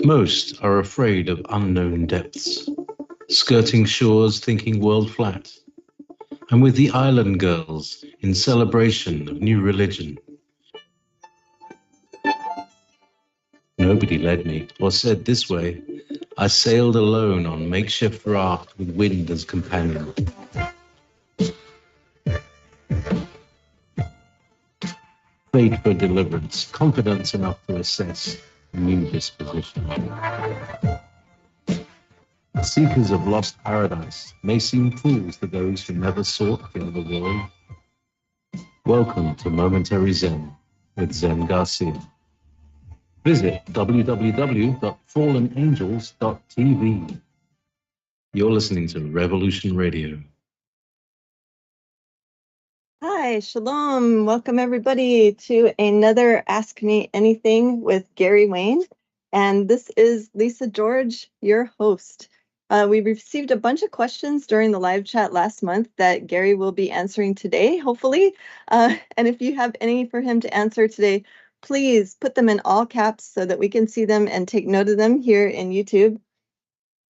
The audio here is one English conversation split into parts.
Most are afraid of unknown depths, skirting shores thinking world flat. And with the island girls in celebration of new religion. Nobody led me, or said this way. I sailed alone on makeshift raft with wind as companion. Fate for deliverance, confidence enough to assess new disposition. Seekers of lost paradise may seem fools to those who never sought the other world. Welcome to Momentary Zen with Zen Garcia. Visit www.fallenangels.tv. You're listening to Revolution Radio. Hi, shalom. Welcome everybody to another Ask Me Anything with Gary Wayne. And this is Lisa George, your host. We received a bunch of questions during the live chat last month that Gary will be answering today, hopefully. And if you have any for him to answer today, please put them in all caps so that we can see them and take note of them here in YouTube.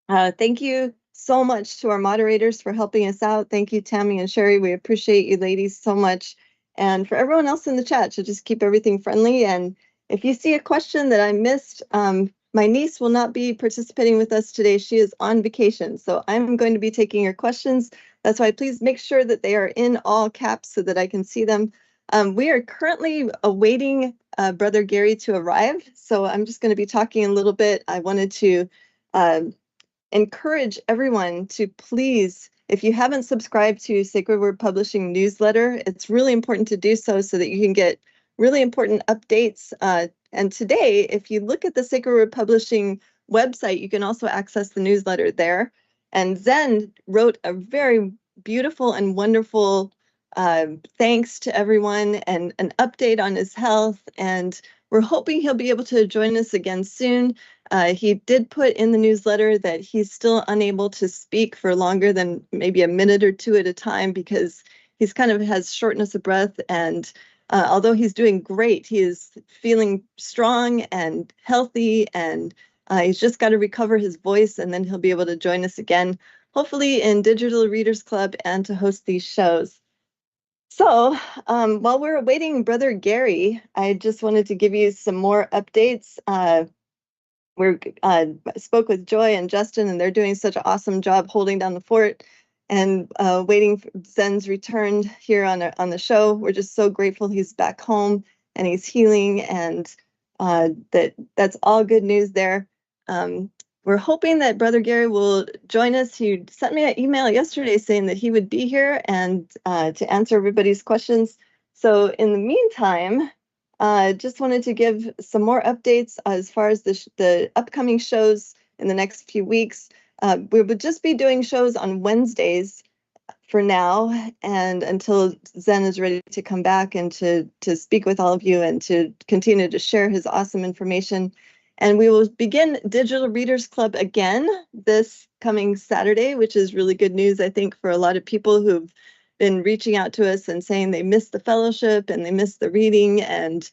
Thank you so much to our moderators for helping us out. Thank you, Tammy and Sherry. We appreciate you ladies so much. And for everyone else in the chat, to just keep everything friendly. And if you see a question that I missed, my niece will not be participating with us today. She is on vacation, so I'm going to be taking your questions. That's why please make sure that they are in all caps so that I can see them. We are currently awaiting Brother Gary to arrive, so I'm just going to be talking a little bit. I wanted to encourage everyone to please, if you haven't subscribed to Sacred Word Publishing newsletter, it's really important to do so so that you can get really important updates. And today, if you look at the Sacred Word Publishing website, you can also access the newsletter there. And Zen wrote a very beautiful and wonderful thanks to everyone and an update on his health. And we're hoping he'll be able to join us again soon. He did put in the newsletter that he's still unable to speak for longer than maybe a minute or two at a time because he's kind of has shortness of breath. And although he's doing great, he is feeling strong and healthy, and he's just got to recover his voice, and then he'll be able to join us again, hopefully in Digital Readers Club and to host these shows. So while we're awaiting Brother Gary, I just wanted to give you some more updates. We spoke with Joy and Justin, and they're doing such an awesome job holding down the fort and waiting for Zen's return here on the show. We're just so grateful he's back home and he's healing, and that's all good news there. We're hoping that Brother Gary will join us. He sent me an email yesterday saying that he would be here and to answer everybody's questions. So in the meantime, just wanted to give some more updates as far as the upcoming shows in the next few weeks. We would just be doing shows on Wednesdays for now, and until Zen is ready to come back and to speak with all of you and to continue to share his awesome information. And we will begin Digital Readers Club again this coming Saturday, which is really good news, I think, for a lot of people who've been reaching out to us and saying they missed the fellowship and they missed the reading and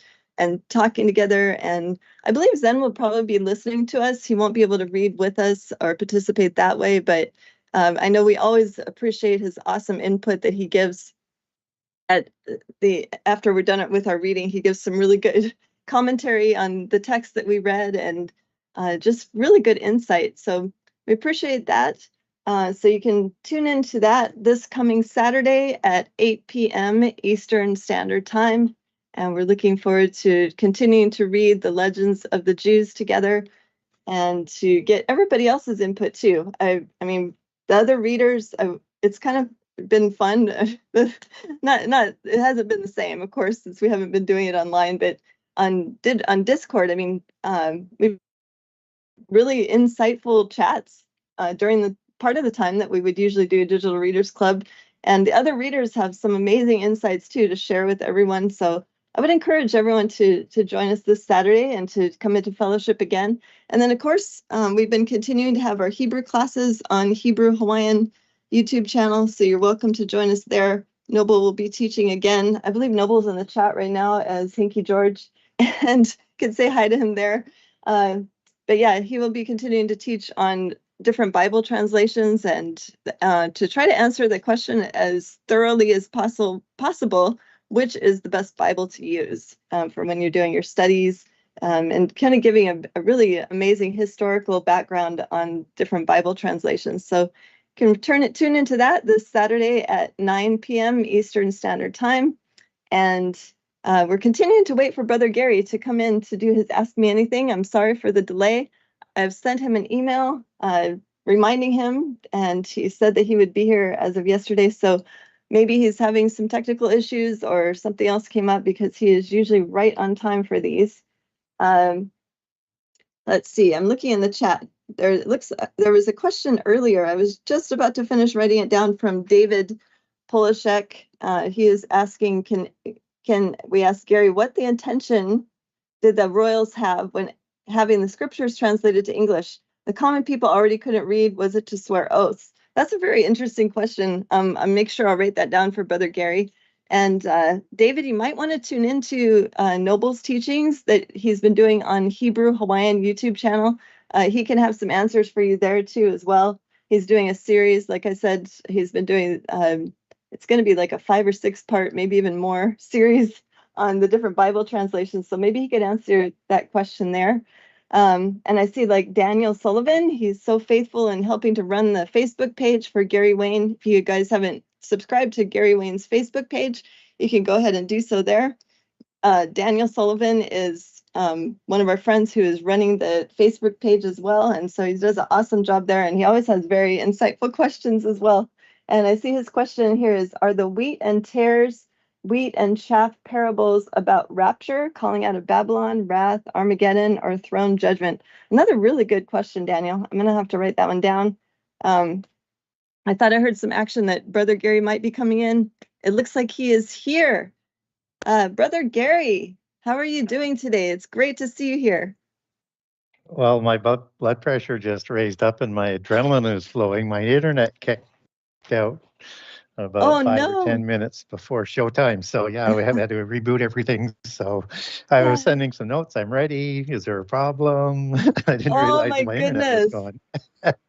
talking together. And I believe Zen will probably be listening to us. He won't be able to read with us or participate that way, but I know we always appreciate his awesome input that he gives after we're done with our reading. He gives some really good commentary on the text that we read and just really good insight. So we appreciate that. So you can tune into that this coming Saturday at 8 p.m. Eastern Standard Time. And we're looking forward to continuing to read the Legends of the Jews together and to get everybody else's input too. I mean, the other readers, it's kind of been fun. It hasn't been the same, of course, since we haven't been doing it online, but on Discord, I mean, we've really insightful chats during the part of the time that we would usually do a Digital Readers Club. And the other readers have some amazing insights too to share with everyone. So I would encourage everyone to join us this Saturday and to come into fellowship again. And then, of course, we've been continuing to have our Hebrew classes on Hebrew Hawaiian YouTube channel. So you're welcome to join us there. Noble will be teaching again. I believe Noble's in the chat right now as Hinky George, and could say hi to him there. But yeah, he will be continuing to teach on different Bible translations and to try to answer the question as thoroughly as possible, which is the best Bible to use for when you're doing your studies, and kind of giving a really amazing historical background on different Bible translations. So you can tune into that this Saturday at 9 p.m. Eastern Standard Time. And we're continuing to wait for Brother Gary to come in to do his Ask Me Anything. I'm sorry for the delay. I've sent him an email reminding him, and he said that he would be here as of yesterday. So maybe he's having some technical issues or something else came up, because he is usually right on time for these. Let's see, I'm looking in the chat. There was a question earlier. I was just about to finish writing it down from David Polishek. He is asking, can we ask Gary what the intention did the royals have when having the scriptures translated to English? The common people already couldn't read. Was it to swear oaths? That's a very interesting question. I'll make sure I'll write that down for Brother Gary. And David, you might want to tune into Noble's teachings that he's been doing on Hebrew Hawaiian YouTube channel. He can have some answers for you there too as well. He's doing a series, like I said, he's been doing, it's going to be like a 5 or 6 part, maybe even more series on the different Bible translations. So maybe he could answer that question there. And I see like Daniel Sullivan, he's so faithful in helping to run the Facebook page for Gary Wayne. If you guys haven't subscribed to Gary Wayne's Facebook page, you can go ahead and do so there. Daniel Sullivan is one of our friends who is running the Facebook page as well. And so he does an awesome job there. And he always has very insightful questions as well. And I see his question here is, are the wheat and chaff parables about rapture, calling out of Babylon, wrath, Armageddon, or throne judgment? Another really good question, Daniel. I'm going to have to write that one down. I thought I heard some action that Brother Gary might be coming in. It looks like he is here. Brother Gary, how are you doing today? It's great to see you here. Well, my blood pressure just raised up and my adrenaline is flowing. My internet kicked out about 5 or 10 minutes before showtime. So yeah, we have had to reboot everything. So I was sending some notes. I'm ready. Is there a problem? I didn't realize my internet was gone.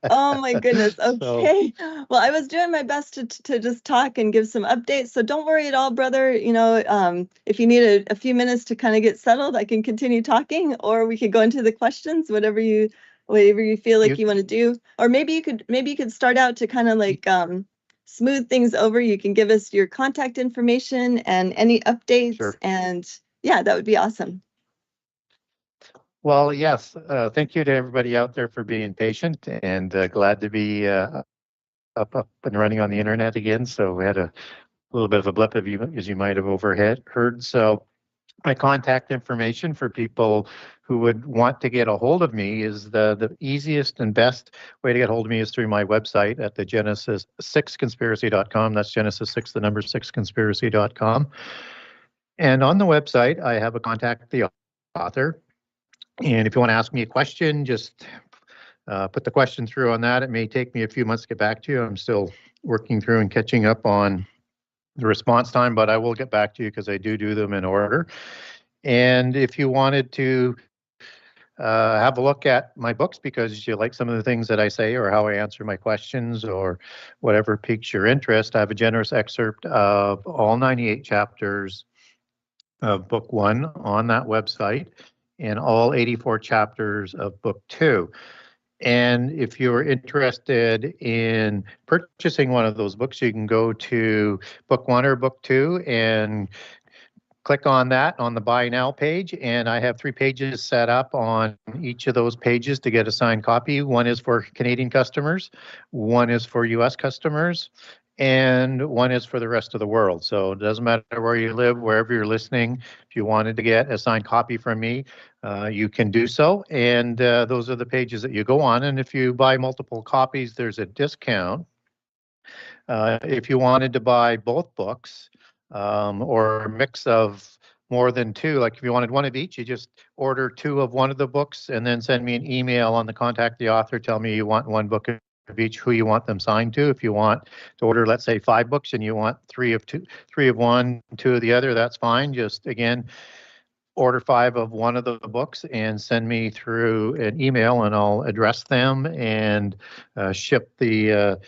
Oh my goodness. Okay. So, well, I was doing my best to just talk and give some updates. So don't worry at all, brother. You know, if you need a few minutes to kind of get settled, I can continue talking, or we could go into the questions, whatever you feel like you want to do. Or maybe you could start out to kind of like smooth things over. You can give us your contact information and any updates. Sure. And yeah, that would be awesome. Well, yes. Thank you to everybody out there for being patient, and glad to be up and running on the internet again. So we had a little bit of a blip, as you might have heard. So my contact information for people who would want to get a hold of me is the easiest and best way to get a hold of me is through my website at the Genesis6conspiracy.com. That's Genesis6, the number 6conspiracy.com. And on the website, I have a contact the author. And if you want to ask me a question, just put the question through on that. It may take me a few months to get back to you. I'm still working through and catching up on the response time, but I will get back to you because I do them in order. And if you wanted to have a look at my books because you like some of the things that I say or how I answer my questions or whatever piques your interest, I have a generous excerpt of all 98 chapters of book 1 on that website and all 84 chapters of book 2. And if you're interested in purchasing one of those books, you can go to book 1 or book 2 and click on that on the Buy Now page. And I have 3 pages set up on each of those pages to get a signed copy. One is for Canadian customers, one is for US customers, and one is for the rest of the world. So it doesn't matter where you live, wherever you're listening. If you wanted to get a signed copy from me, you can do so. And those are the pages that you go on. And if you buy multiple copies, there's a discount. If you wanted to buy both books or a mix of more than 2, like if you wanted one of each, you just order 2 of one of the books and then send me an email on the contact the author, tell me you want one book each who you want them signed to. If you want to order, let's say 5 books, and you want 3 of one, 2 of the other, that's fine. Just again, order 5 of one of the books and send me through an email, and I'll address them and ship the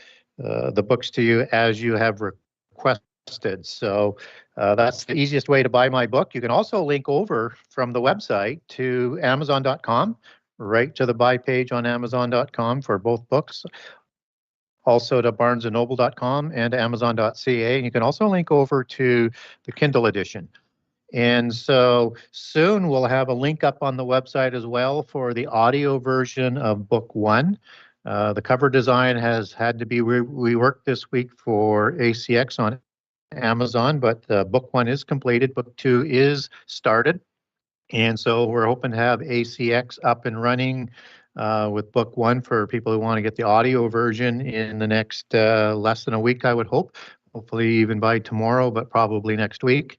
books to you as you have requested. So that's the easiest way to buy my book. You can also link over from the website to Amazon.com, right to the buy page on Amazon.com for both books. Also to BarnesandNoble.com and Amazon.ca. And you can also link over to the Kindle edition. And so soon we'll have a link up on the website as well for the audio version of book 1. The cover design has had to be reworked this week for ACX on Amazon, but book 1 is completed. Book 2 is started. And so we're hoping to have ACX up and running with book 1 for people who want to get the audio version in the next less than a week, I would hope. Hopefully even by tomorrow, but probably next week.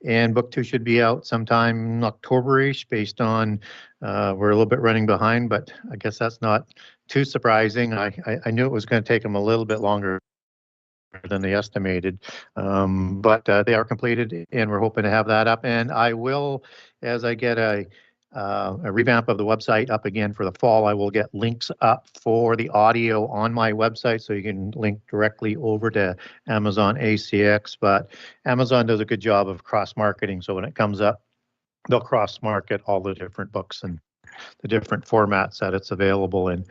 And book 2 should be out sometime October-ish, based on we're a little bit running behind, but I guess that's not too surprising. I knew it was going to take them a little bit longer than they estimated, but they are completed, and we're hoping to have that up. And I will, as I get a revamp of the website up again for the fall, I will get links up for the audio on my website, so you can link directly over to Amazon ACX. But Amazon does a good job of cross-marketing, so when it comes up, they'll cross-market all the different books and the different formats that it's available in.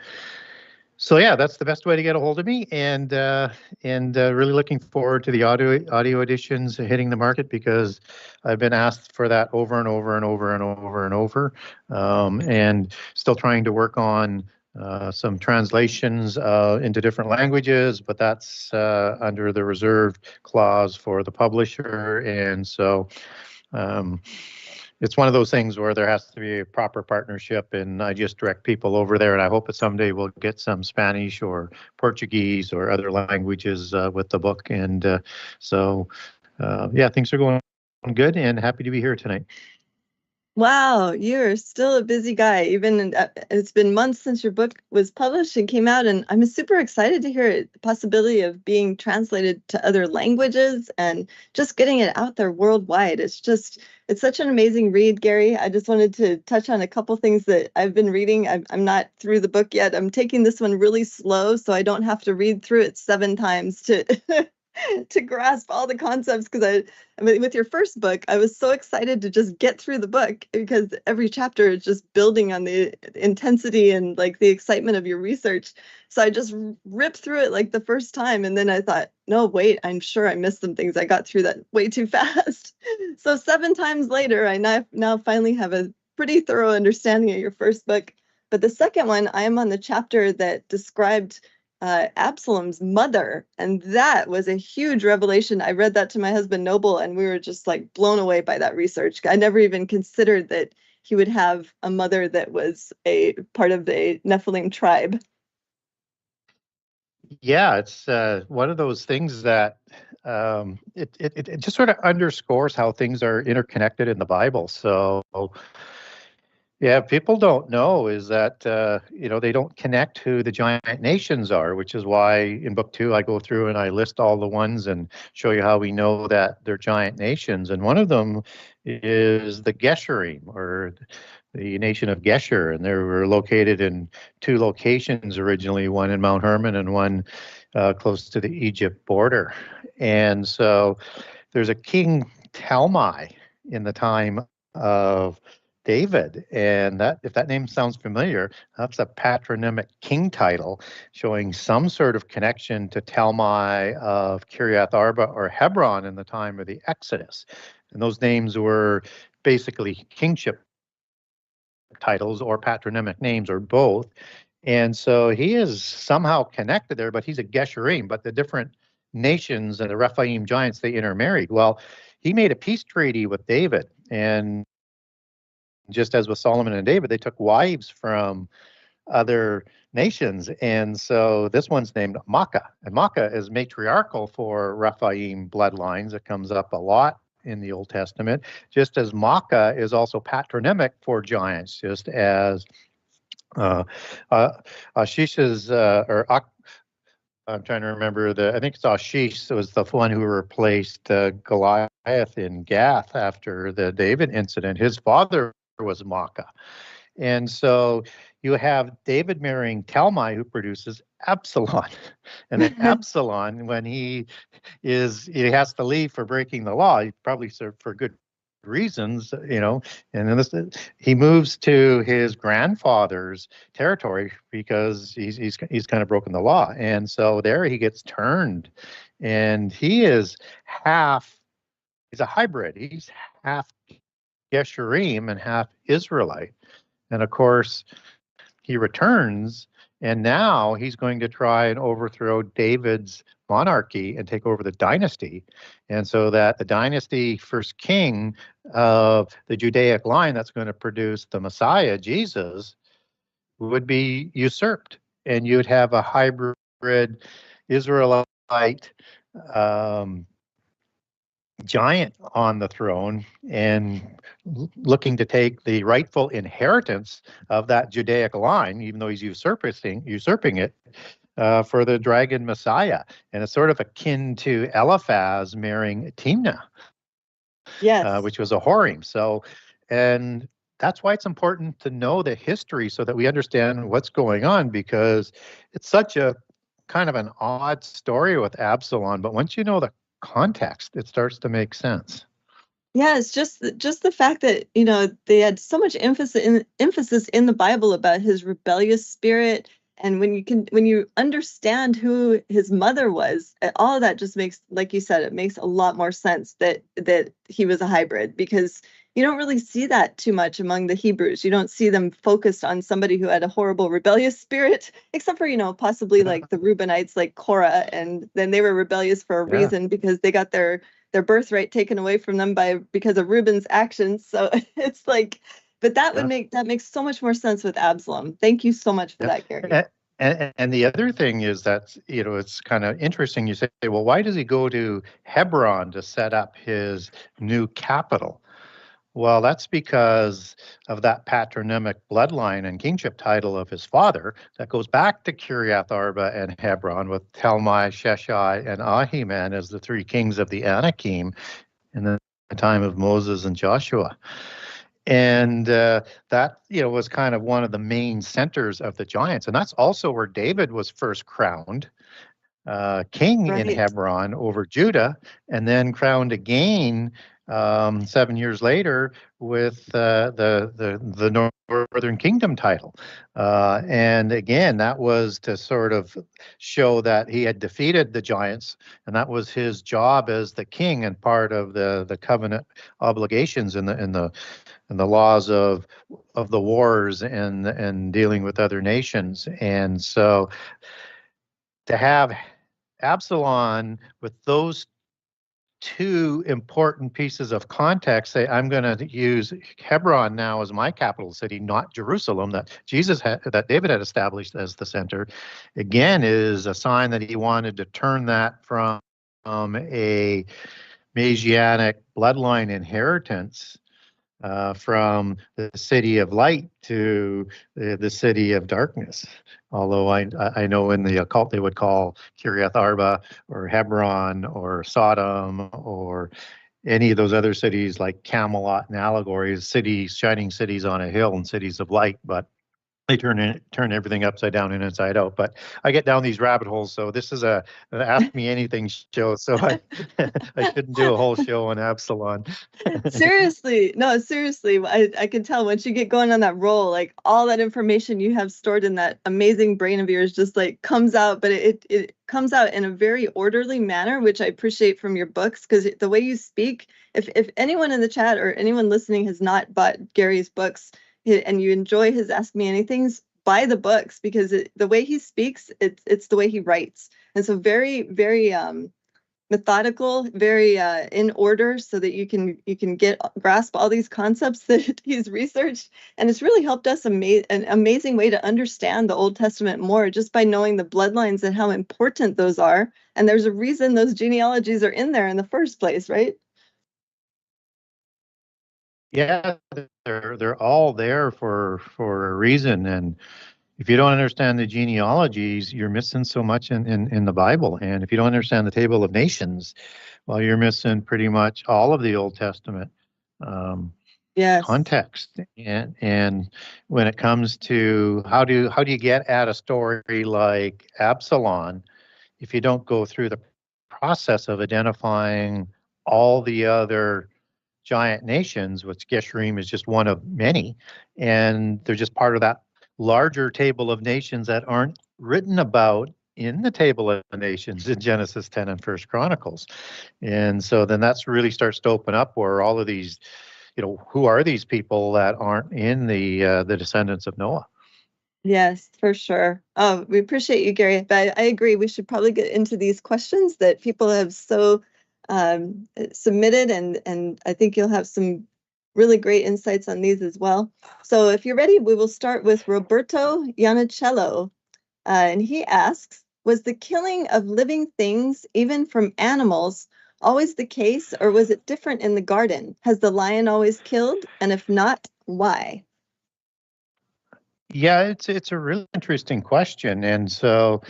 So yeah, that's the best way to get a hold of me, and really looking forward to the audio editions hitting the market, because I've been asked for that over and over and over and over and over, and still trying to work on some translations into different languages, but that's under the reserved clause for the publisher, and so it's one of those things where there has to be a proper partnership, and I just direct people over there, and I hope that someday we'll get some Spanish or Portuguese or other languages with the book. And so yeah, things are going good, and happy to be here tonight. Wow, you're still a busy guy. Even it's been months since your book was published and came out, and I'm super excited to hear the possibility of being translated to other languages and just getting it out there worldwide. It's such an amazing read, Gary. I just wanted to touch on a couple things that I've been reading. I'm not through the book yet. I'm taking this one really slow, so I don't have to read through it 7 times to to grasp all the concepts, because I mean, with your first book, I was so excited to just get through the book, because every chapter is just building on the intensity and like the excitement of your research. So I just ripped through it like the first time, and then I thought, no, wait, I'm sure I missed some things. I got through that way too fast. So 7 times later, I now finally have a pretty thorough understanding of your first book. But the second one, I am on the chapter that described Absalom's mother, and that was a huge revelation. I read that to my husband Noble, and we were just like blown away by that research. I never even considered that he would have a mother that was a part of the Nephilim tribe. Yeah, it's one of those things that it just sort of underscores how things are interconnected in the Bible. So yeah, people don't know is that, they don't connect who the giant nations are, which is why in book 2, I go through and I list all the ones and show you how we know that they're giant nations. And one of them is the Gesherim, or the nation of Gesher. And they were located in 2 locations originally, one in Mount Hermon and one close to the Egypt border. And so there's a king Talmai in the time of David, and that, if that name sounds familiar, that's a patronymic king title showing some sort of connection to Talmai of Kiriath Arba or Hebron in the time of the Exodus. And those names were basically kingship titles or patronymic names, or both. And so he is somehow connected there, but he's a Gesherim, but the different nations and the Rephaim giants, they intermarried. Well, he made a peace treaty with David, and just as with Solomon and David, they took wives from other nations. And so this one's named Makkah. And Makkah is matriarchal for Rephaim bloodlines. It comes up a lot in the Old Testament, just as Makkah is also patronymic for giants, just as Ashish's or I'm trying to remember I think it's Ashish was the one who replaced Goliath in Gath after the David incident. His father was Maacah. And so you have David marrying Talmai, who produces Absalom. And then Absalom, when he has to leave for breaking the law, he probably served for good reasons, and then he moves to his grandfather's territory because he's kind of broken the law, and so there he gets turned, and he's a hybrid. He's half Geshurim and half Israelite, and of course he returns, and now he's going to try and overthrow David's monarchy and take over the dynasty. And so that the dynasty first king of the Judaic line that's going to produce the Messiah, Jesus, would be usurped. And you'd have a hybrid Israelite giant on the throne and looking to take the rightful inheritance of that Judaic line, even though he's usurping it for the dragon Messiah. And it's sort of akin to Eliphaz marrying Timnah, Yes. which was a whoring. So, and that's why it's important to know the history so that we understand what's going on, because it's such a kind of an odd story with Absalom. But once you know the context, it starts to make sense. Yeah, it's just the fact that they had so much emphasis in the Bible about his rebellious spirit, and when you understand who his mother was, all of that just makes, like you said, it makes a lot more sense that he was a hybrid, because you don't really see that too much among the Hebrews. You don't see them focused on somebody who had a horrible rebellious spirit, except for possibly like the Reubenites, like Korah, and then they were rebellious for a reason because they got their birthright taken away from them because of Reuben's actions. So it's like, but that makes so much more sense with Absalom. Thank you so much for that, Gary. And the other thing is that, it's kind of interesting. You say, well, why does he go to Hebron to set up his new capital? Well, that's because of that patronymic bloodline and kingship title of his father that goes back to Kiriath Arba and Hebron, with Talmai, Sheshai, and Ahiman as the three kings of the Anakim in the time of Moses and Joshua. And that, was kind of one of the main centers of the giants. And that's also where David was first crowned king in Hebron over Judah, and then crowned again 7 years later with the Northern Kingdom title. And again, that was to sort of show that he had defeated the giants, and that was his job as the king and part of the covenant obligations in the laws of the wars and dealing with other nations. And so to have Absalom with those two important pieces of context, say, I'm going to use Hebron now as my capital city, not Jerusalem, that that David had established as the center, again, is a sign that he wanted to turn that from a Messianic bloodline inheritance from the city of light to the city of darkness. Although I know in the occult they would call Kiriath Arba or Hebron or Sodom or any of those other cities like Camelot and allegories, shining cities on a hill and cities of light, but they turn everything upside down and inside out. But I get down these rabbit holes, so this is an Ask Me Anything show, so I couldn't do a whole show on Absalom. Seriously, no, seriously, I can tell once you get going on that roll, like all that information you have stored in that amazing brain of yours just like comes out, but it comes out in a very orderly manner, which I appreciate from your books, because the way you speak, if anyone in the chat or anyone listening has not bought Gary's books, and you enjoy his Ask Me Anythings, buy the books, because the way he speaks, it's the way he writes. And so very, very methodical, very in order, so that you can grasp all these concepts that he's researched. And it's really helped us an amazing way to understand the Old Testament more, just by knowing the bloodlines and how important those are. And there's a reason those genealogies are in there in the first place, right? Yeah, they're all there for a reason, and if you don't understand the genealogies, you're missing so much in the Bible. And if you don't understand the table of nations, well, you're missing pretty much all of the Old Testament Yes. context. And when it comes to how do you get at a story like Absalom if you don't go through the process of identifying all the other giant nations, which Gesherim is just one of many, and they're just part of that larger table of nations that aren't written about in the table of nations in Genesis 10 and First Chronicles. And so then that's really starts to open up where all of these, who are these people that aren't in the descendants of Noah? Yes, for sure. We appreciate you, Gary. But I agree, we should probably get into these questions that people have so submitted, and I think you'll have some really great insights on these as well. So if you're ready, we will start with Roberto Iannicello. And he asks, was the killing of living things, even from animals, always the case, or was it different in the garden? Has the lion always killed? And if not, why? Yeah, it's a really interesting question. And so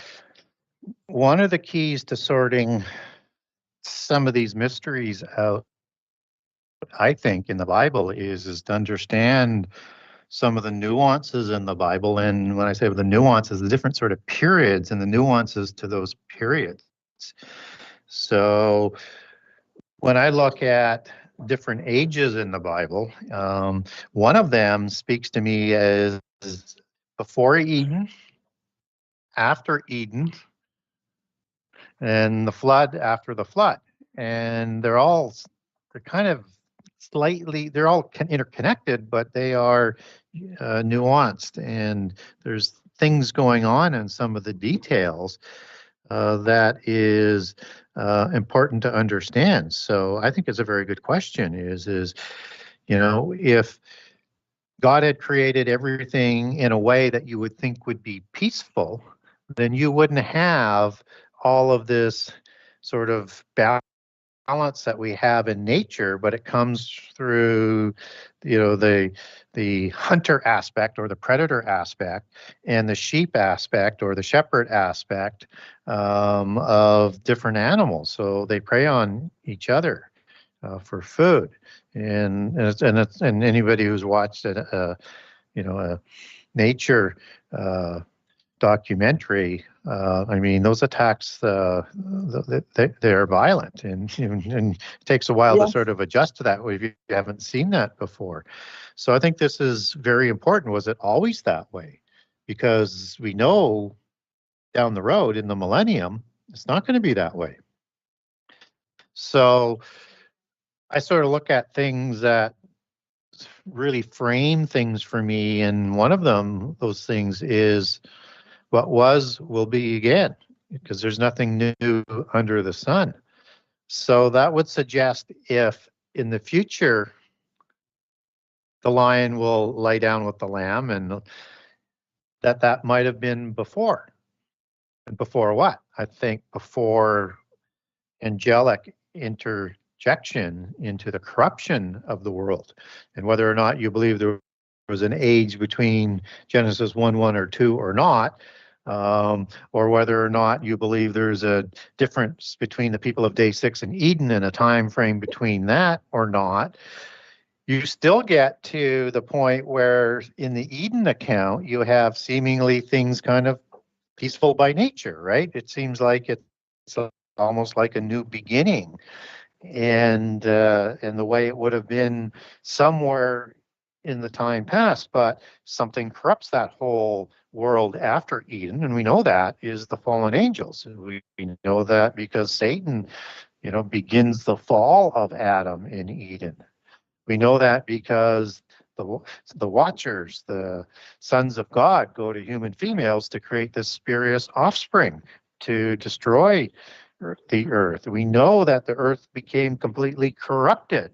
one of the keys to sorting some of these mysteries out, I think, in the Bible is to understand some of the nuances in the Bible. And when I say the nuances, the different sort of periods and the nuances to those periods. So when I look at different ages in the Bible, one of them speaks to me as before Eden, after Eden, and the flood after the flood. And they're kind of slightly, they're all interconnected, but they are nuanced. And there's things going on in some of the details that is important to understand. So I think it's a very good question is, if God had created everything in a way that you would think would be peaceful, then you wouldn't have all of this sort of balance that we have in nature, but it comes through, the hunter aspect or the predator aspect and the sheep aspect or the shepherd aspect of different animals. So they prey on each other for food, and anybody who's watched a nature documentary, I mean, those attacks, they're violent, and it takes a while to Yes. sort of adjust to that if you haven't seen that before. So I think this is very important. Was it always that way? Because we know down the road in the millennium, it's not going to be that way. So I sort of look at things that really frame things for me, and one of those things is what was will be again, because there's nothing new under the sun. So that would suggest if in the future the lion will lie down with the lamb, and that might have been before. And before what? I think before angelic interjection into the corruption of the world. And whether or not you believe there was an age between Genesis 1:1 or 2 or not, or whether or not you believe there's a difference between the people of day 6 and Eden and a time frame between that or not, you still get to the point where in the Eden account, you have seemingly things kind of peaceful by nature, right? It seems like it's almost like a new beginning. And the way it would have been somewhere in the time past, but something corrupts that whole world after Eden, and we know that is the fallen angels. We know that because Satan, begins the fall of Adam in Eden. We know that because the Watchers, the sons of God, go to human females to create this spurious offspring to destroy the earth. We know that the earth became completely corrupted,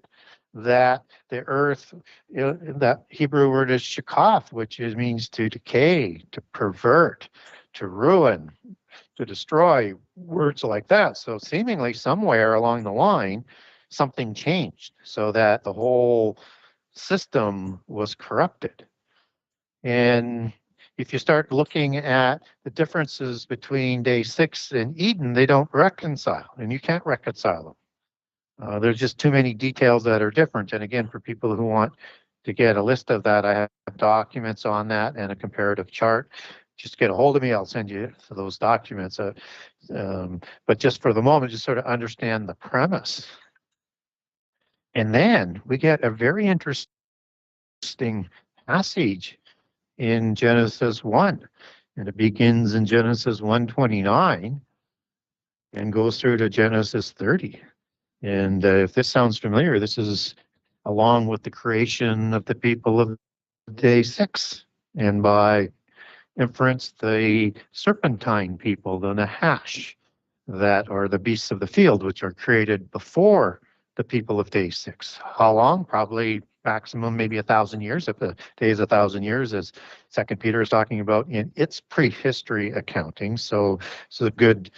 that the earth, that Hebrew word is shakath, which means to decay, to pervert, to ruin, to destroy, words like that. So seemingly somewhere along the line, something changed so that the whole system was corrupted. And if you start looking at the differences between day 6 and Eden, they don't reconcile, and you can't reconcile them. There's just too many details that are different. And again, for people who want to get a list of that, I have documents on that and a comparative chart. Just get a hold of me. I'll send you those documents. But just for the moment, just sort of understand the premise. And then we get a very interesting passage in Genesis 1. And it begins in Genesis 1:29 and goes through to Genesis 30. And if this sounds familiar, this is along with the creation of the people of day 6. And by inference, the serpentine people, the Nahash, that are the beasts of the field, which are created before the people of day 6. How long? Probably maximum maybe 1,000 years, if the day is 1,000 years, as Second Peter is talking about in its prehistory accounting. So a good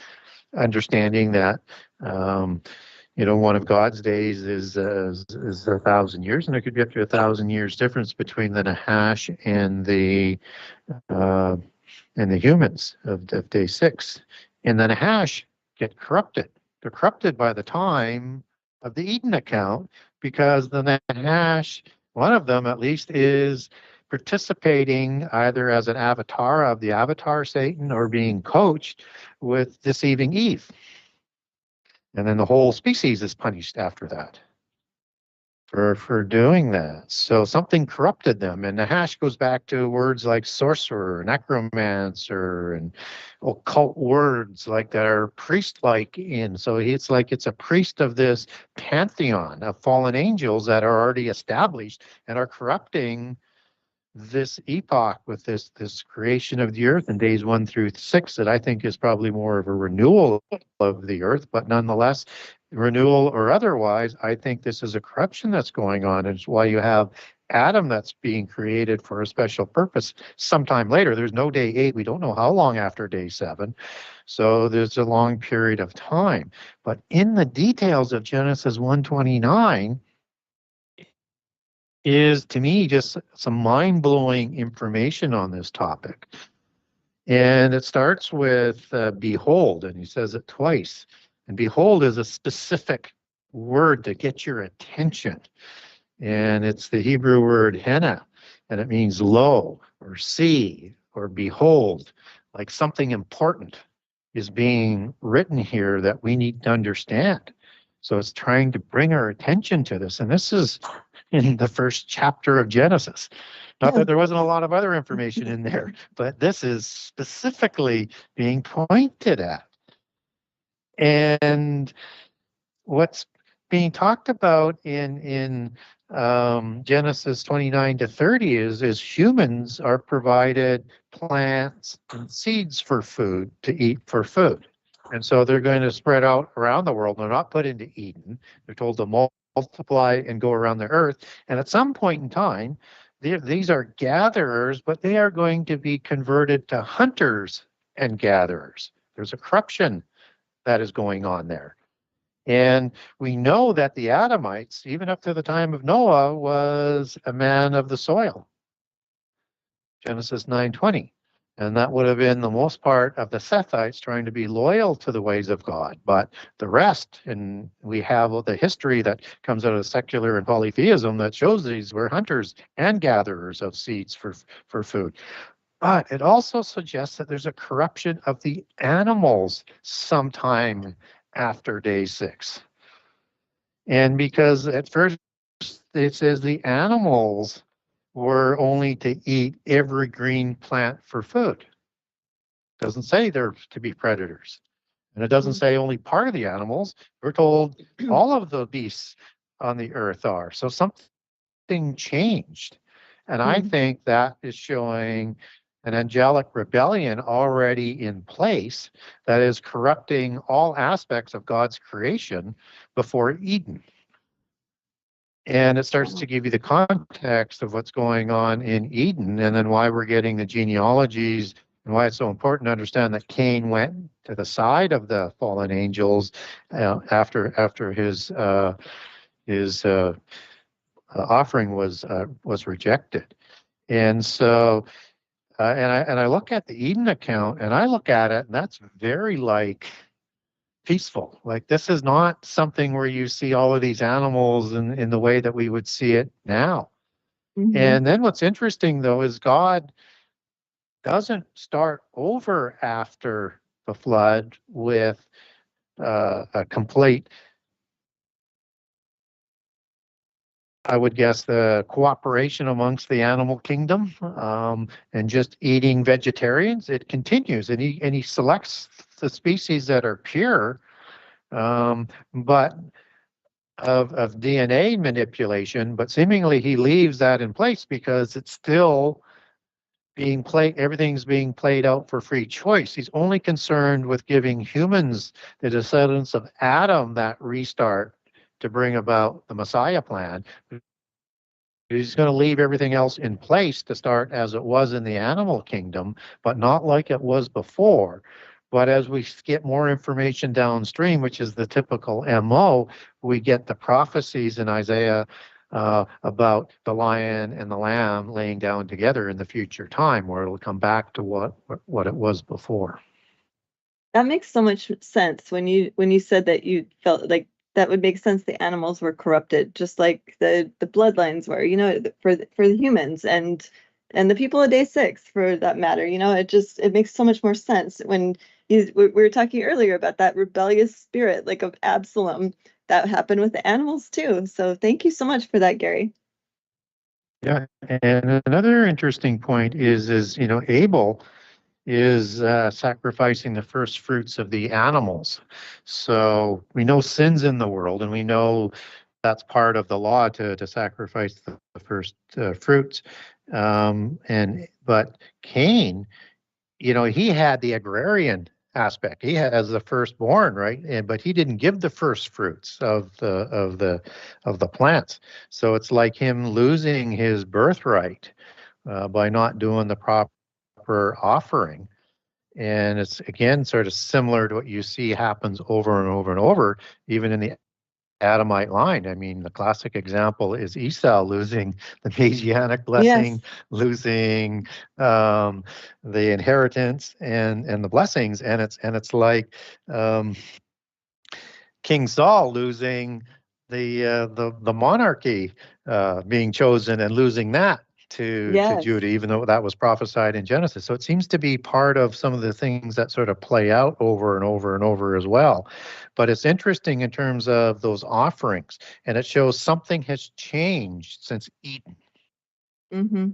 understanding that one of God's days is 1,000 years, and there could be up to 1,000 years difference between the Nahash and the humans of day 6. And the Nahash get corrupted. They're corrupted by the time of the Eden account, because the Nahash, one of them at least, is participating either as an avatar of the avatar Satan or being coached with deceiving Eve. And then the whole species is punished after that for doing that. So something corrupted them. And Nahash goes back to words like sorcerer, necromancer, and occult words like that are priest-like in. So it's like it's a priest of this pantheon of fallen angels that are already established and are corrupting this epoch with this creation of the earth in days 1 through 6, that I think is probably more of a renewal of the earth, but nonetheless, renewal or otherwise, I think this is a corruption that's going on. And it's why you have Adam that's being created for a special purpose sometime later. There's no day 8. We don't know how long after day 7. So there's a long period of time. But in the details of Genesis 1:29, is, to me, just some mind-blowing information on this topic. And it starts with behold, and he says it twice. And behold is a specific word to get your attention. And it's the Hebrew word henna, and it means lo, or see, or behold, like something important is being written here that we need to understand. So it's trying to bring our attention to this. And this is in the first chapter of Genesis. Not that there wasn't a lot of other information in there, but this is specifically being pointed at. And what's being talked about in Genesis 29 to 30 is humans are provided plants and seeds for food, to eat for food. And so they're going to spread out around the world. They're not put into Eden. They're told to multiply and go around the earth. And at some point in time, these are gatherers, but they are going to be converted to hunters and gatherers. There's a corruption that is going on there. And we know that the Adamites, even up to the time of Noah, was a man of the soil. Genesis 9:20. And that would have been the most part of the Sethites trying to be loyal to the ways of God. But the rest, and we have the history that comes out of secular and polytheism that shows these were hunters and gatherers of seeds for food. But it also suggests that there's a corruption of the animals sometime after day 6. And because at first it says the animals were only to eat every green plant for food. It doesn't say they're to be predators. And it doesn't say only part of the animals. We're told all of the beasts on the earth are. So something changed. And I think that is showing an angelic rebellion already in place that is corrupting all aspects of God's creation before Eden. And it starts to give you the context of what's going on in Eden, and then why we're getting the genealogies, and why it's so important to understand that Cain went to the side of the fallen angels after his offering was rejected. And so and I look at the Eden account, and I look at it, and that's very like peaceful. Like, this is not something where you see all of these animals in the way that we would see it now. Mhm. And then what's interesting, though, is God doesn't start over after the flood with a complete, I would guess, the cooperation amongst the animal kingdom, and just eating vegetarians. It continues, and he selects the species that are pure, but of DNA manipulation. But seemingly he leaves that in place because it's still being played, everything's being played out for free choice. He's only concerned with giving humans, the descendants of Adam, that restart to bring about the Messiah plan. He's going to leave everything else in place to start as it was in the animal kingdom, but not like it was before. But as we get more information downstream, which is the typical MO, we get the prophecies in Isaiah about the lion and the lamb laying down together in the future time, where it'll come back to what it was before. That makes so much sense when you said that you felt like that would make sense. The animals were corrupted, just like the bloodlines were, for the humans and the people of day 6, for that matter. It makes so much more sense when we were talking earlier about that rebellious spirit, like of Absalom, that happened with the animals too. So thank you so much for that, Gary. Yeah, and another interesting point is Abel is sacrificing the first fruits of the animals. So we know sin's in the world, and we know that's part of the law to sacrifice the first fruits. But Cain, he had the agrarian aspect. He has the firstborn, right? But he didn't give the first fruits of the plants. So it's like him losing his birthright by not doing the proper offering. And it's, again, sort of similar to what you see happens over and over and over, even in the Adamite line. I mean, the classic example is Esau losing the Messianic blessing, Yes. losing the inheritance and the blessings, and it's like King Saul losing the monarchy, being chosen and losing that to Yes. Judah, even though that was prophesied in Genesis. So it seems to be part of some of the things that sort of play out over and over and over as well. But it's interesting in terms of those offerings, and it shows something has changed since Eden. Mm-hmm.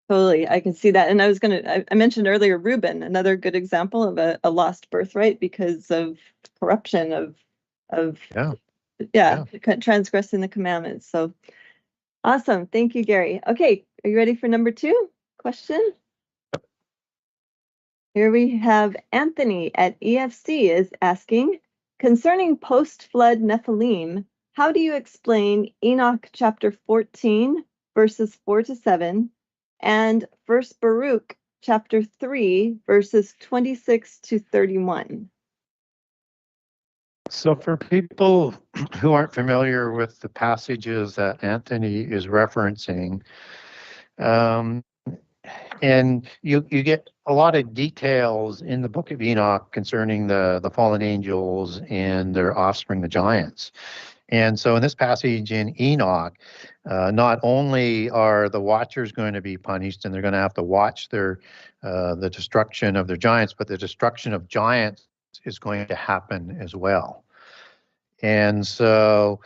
Totally, I can see that. And I mentioned earlier Reuben, another good example of a lost birthright because of corruption of transgressing the commandments. So awesome. Thank you, Gary. Okay, are you ready for number 2 question? Here we have Anthony at EFC is asking, concerning post-flood Nephilim, how do you explain Enoch chapter 14, verses 4-7, and 1 Baruch chapter 3, verses 26-31? So for people who aren't familiar with the passages that Anthony is referencing, and you get a lot of details in the book of Enoch concerning the fallen angels and their offspring, the giants. And so in this passage in Enoch, not only are the watchers going to be punished and they're going to have to watch the destruction of their giants, but the destruction of giants is going to happen as well. And so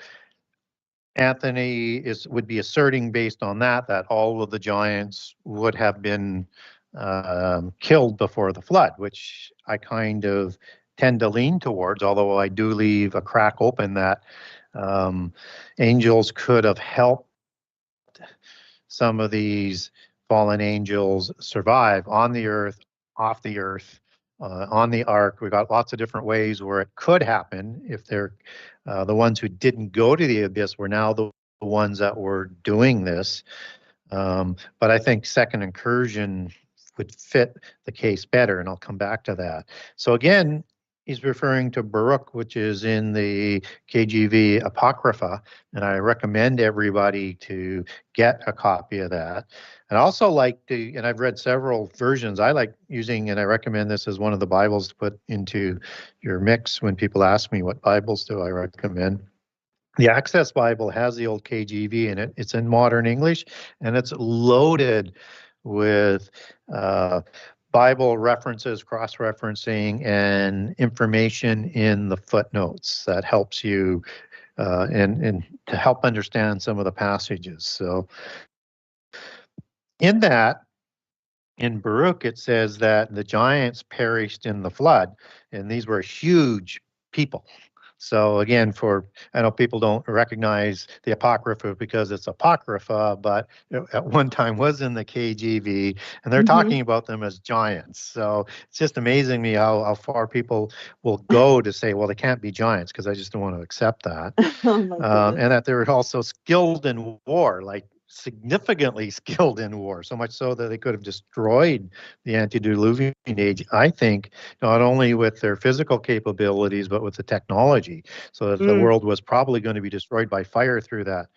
Anthony would be asserting, based on that all of the giants would have been killed before the flood, which I kind of tend to lean towards, although I do leave a crack open that angels could have helped some of these fallen angels survive on the earth, off the earth, on the ark. We've got lots of different ways where it could happen. If they're the ones who didn't go to the abyss were now the ones that were doing this. But I think second incursion would fit the case better, and I'll come back to that. So again, he's referring to Baruch, which is in the KJV Apocrypha, and I recommend everybody to get a copy of that. And I also like to, and I've read several versions, I like using, and I recommend this as one of the Bibles to put into your mix when people ask me what Bibles do I recommend. The Access Bible has the old KJV in it. It's in modern English, and it's loaded with Bible references, cross-referencing, and information in the footnotes that helps you and to help understand some of the passages. So in that, in Baruch, it says that the giants perished in the flood, and these were huge people. So again, I know people don't recognize the Apocrypha because it's Apocrypha, but at one time was in the KJV, and they're talking about them as giants. So it's just amazing me how far people will go to say, well, they can't be giants, because I just don't want to accept that. Oh my goodness. And that they're also skilled in war, like significantly skilled in war, so much so that they could have destroyed the antediluvian age, I think, not only with their physical capabilities, but with the technology, so that the world was probably going to be destroyed by fire through that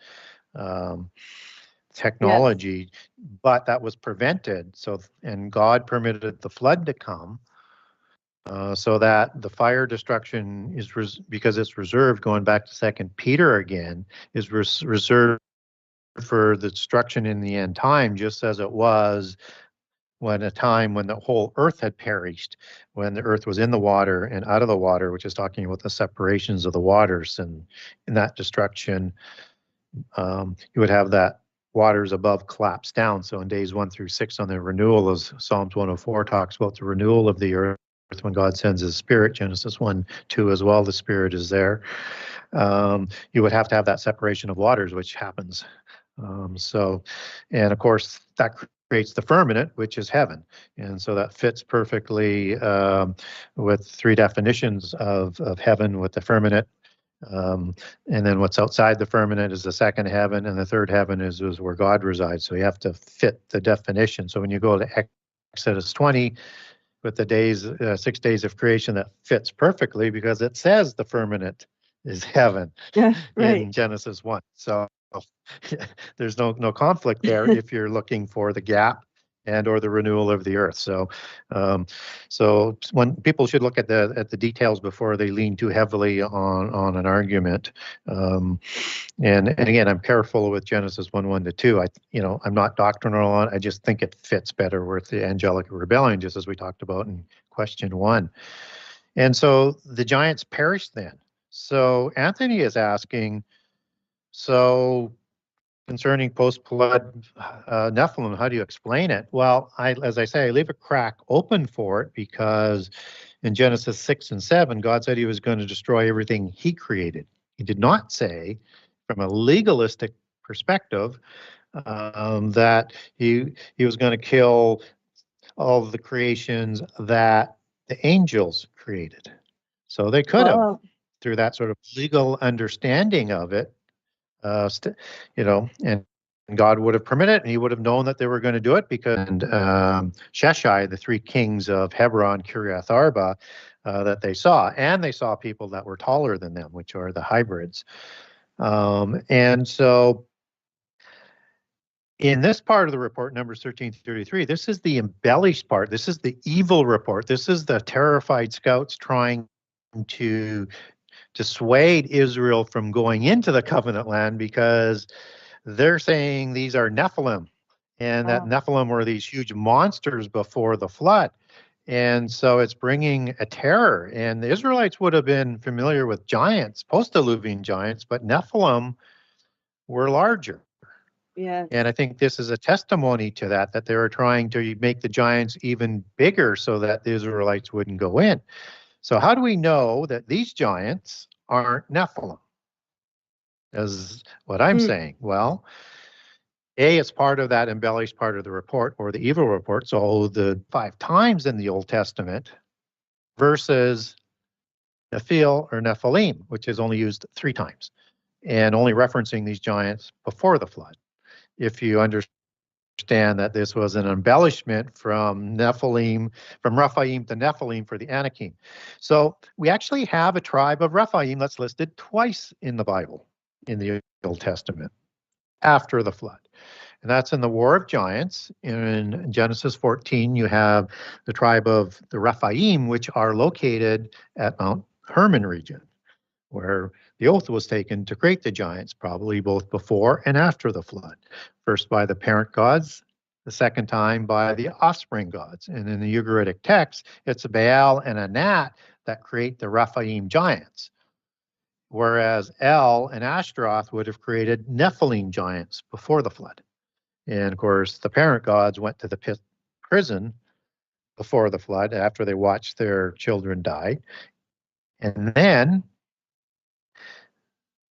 technology. Yes. But that was prevented. So, and God permitted the flood to come, so that the fire destruction is, because it's reserved, going back to 2 Peter again, is reserved for the destruction in the end time, just as it was when a time when the whole earth had perished, when the earth was in the water and out of the water, which is talking about the separations of the waters. And in that destruction, you would have that waters above collapse down. So in days 1 through 6 on the renewal, as Psalms 104 talks about the renewal of the earth when God sends his spirit, Genesis 1:2 as well, the spirit is there. You would have to have that separation of waters, which happens. And of course, that creates the firmament, which is heaven. And so that fits perfectly with 3 definitions of heaven, with the firmament. And then what's outside the firmament is the second heaven, and the third heaven is where God resides. So you have to fit the definition. So when you go to Exodus 20, with the days, 6 days of creation, that fits perfectly because it says the firmament is heaven in Genesis 1. So there's no conflict there if you're looking for the gap and or the renewal of the earth. So when people should look at the details before they lean too heavily on an argument. And again, I'm careful with Genesis 1:1-2. I'm not doctrinal on it. I just think it fits better with the angelic rebellion, just as we talked about in question 1. And so the giants perished then. So Anthony is asking, so concerning post-flood Nephilim, how do you explain it? Well, as I say, I leave a crack open for it because in Genesis 6 and 7, God said he was going to destroy everything he created. He did not say, from a legalistic perspective, that he was going to kill all of the creations that the angels created. So they could have, through that sort of legal understanding of it, and God would have permitted it, and he would have known that they were going to do it because Sheshai, the 3 kings of Hebron, Kiriath Arba, that they saw, and they saw people that were taller than them, which are the hybrids. And so in this part of the report, Numbers 13:33, this is the embellished part. This is the evil report. This is the terrified scouts trying to dissuade Israel from going into the covenant land because they're saying these are Nephilim, and that Nephilim were these huge monsters before the flood. And so it's bringing a terror. And the Israelites would have been familiar with giants, post-diluvian giants, but Nephilim were larger. Yeah. And I think this is a testimony to that they were trying to make the giants even bigger so that the Israelites wouldn't go in. So how do we know that these giants aren't Nephilim? Is what I'm saying. Well, it's part of that embellished part of the report, or the evil report. So the 5 times in the Old Testament versus Nephil or Nephilim, which is only used 3 times, and only referencing these giants before the flood. If you understand understand that this was an embellishment from Nephilim, from Rephaim to Nephilim for the Anakim. So we actually have a tribe of Rephaim that's listed twice in the Bible, in the Old Testament, after the flood. And that's in the War of Giants. In Genesis 14, you have the tribe of the Rephaim, which are located at Mount Hermon region, where the oath was taken to create the giants, probably both before and after the flood. First by the parent gods, the second time by the offspring gods. And in the Ugaritic text, it's a Baal and a Nat that create the Rephaim giants, whereas El and Ashtaroth would have created Nephilim giants before the flood. And of course, the parent gods went to the prison before the flood, after they watched their children die. And then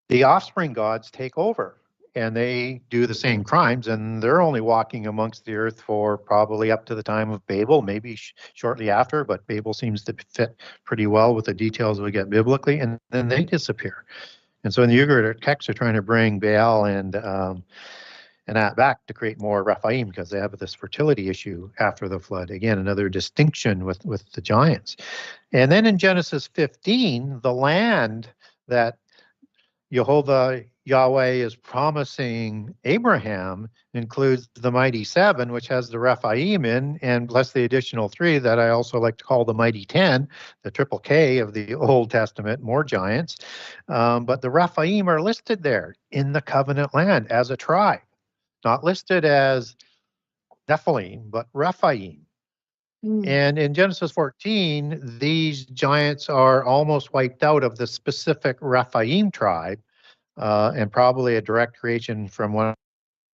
the offspring gods take over, and they do the same crimes, and they're only walking amongst the earth for probably up to the time of Babel, maybe shortly after, but Babel seems to fit pretty well with the details we get biblically, and then they disappear. And so in the Ugaritic text, they're trying to bring Baal and that back to create more Rephaim, because they have this fertility issue after the flood. Again, another distinction with the giants. And then in Genesis 15, the land that Jehovah Yahweh is promising Abraham includes the mighty seven, which has the Rephaim in, and plus the additional three that I also like to call the mighty 10, the triple K of the Old Testament, more giants. But the Rephaim are listed there in the covenant land as a tribe, not listed as Nephilim, but Rephaim. And in Genesis 14, these giants are almost wiped out of the specific Rephaim tribe, and probably a direct creation from one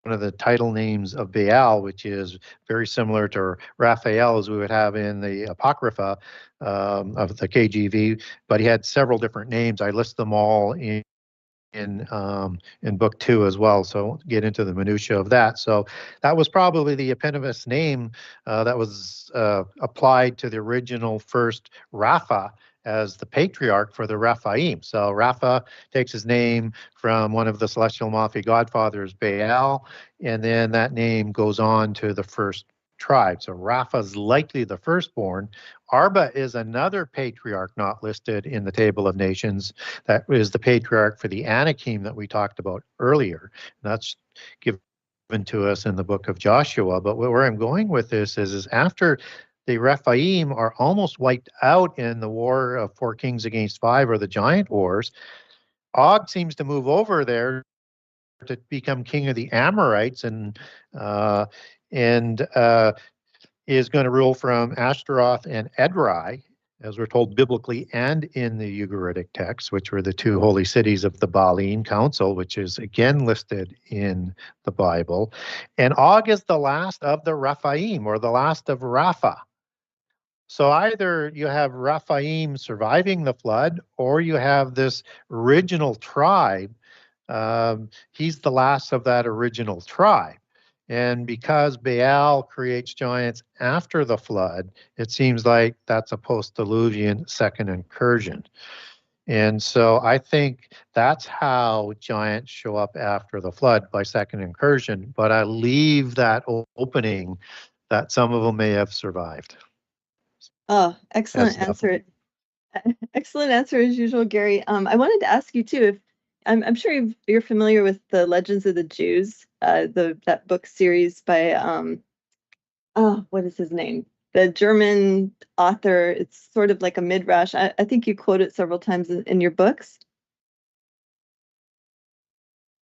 of the title names of Baal, which is very similar to Raphael as we would have in the Apocrypha of the KJV, but he had several different names. I list them all in book 2 as well, so I won't get into the minutia of that. So that was probably the eponymous name that was applied to the original first Rapha as the patriarch for the Rephaim. So Rapha takes his name from one of the celestial Mafia godfathers, Baal, and then that name goes on to the first tribe. So Rapha is likely the firstborn. Arba is another patriarch not listed in the Table of Nations. That is the patriarch for the Anakim that we talked about earlier. And that's given to us in the book of Joshua. But where I'm going with this is after the Rephaim are almost wiped out in the War of 4 Kings against 5, or the Giant Wars, Og seems to move over there to become king of the Amorites, and is going to rule from Ashtaroth and Edrei, as we're told biblically and in the Ugaritic text, which were the 2 holy cities of the Baalim Council, which is again listed in the Bible. And Og is the last of the Rephaim, or the last of Rapha. So either you have Rephaim surviving the flood, or you have this original tribe. He's the last of that original tribe. And because Baal creates giants after the flood, it seems like that's a post-diluvian second incursion. And so I think that's how giants show up after the flood, by second incursion. But I leave that opening that some of them may have survived. Oh, excellent answer. Excellent answer as usual, Gary. I wanted to ask you too, if I'm sure you're familiar with the Legends of the Jews, that book series by what is his name? The German author. It's sort of like a midrash. I think you quote it several times in your books.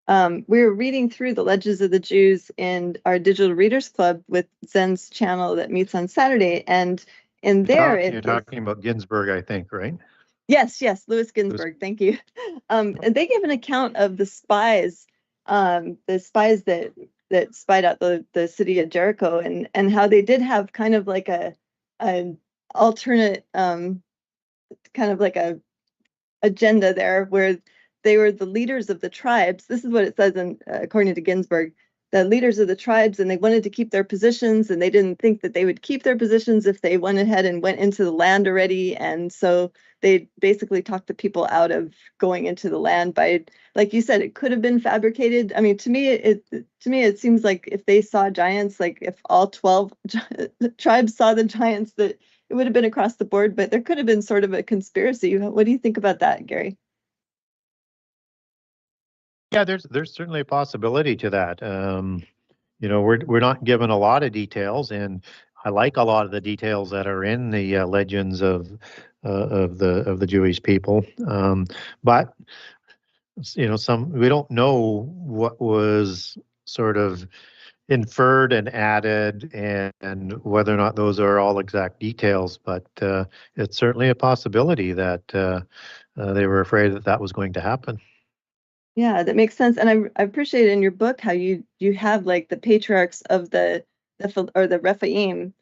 We were reading through the Legends of the Jews in our Digital Readers Club with Zen's channel that meets on Saturday, and in there you're talking about Ginsburg, I think, right? Yes, Louis Ginsburg. Thank you. And they give an account of the spies that spied out the city of Jericho, and how they did have kind of like an alternate kind of like a agenda there, where they were the leaders of the tribes. This is what it says according to Ginsburg, leaders of the tribes, and they wanted to keep their positions, and they didn't think that they would keep their positions if they went ahead and went into the land already. And so they basically talked the people out of going into the land by, like you said, it could have been fabricated. I mean, to me, it seems like if they saw giants, like if all 12 tribes saw the giants, that it would have been across the board, but there could have been sort of a conspiracy. What do you think about that, Gary? Yeah, there's certainly a possibility to that. We're not given a lot of details, and I like a lot of the details that are in the legends of the Jewish people. But some we don't know what was sort of inferred and added, and whether or not those are all exact details. But it's certainly a possibility that they were afraid that was going to happen. Yeah, that makes sense. And I appreciate in your book how you have like the patriarchs of the Rephaim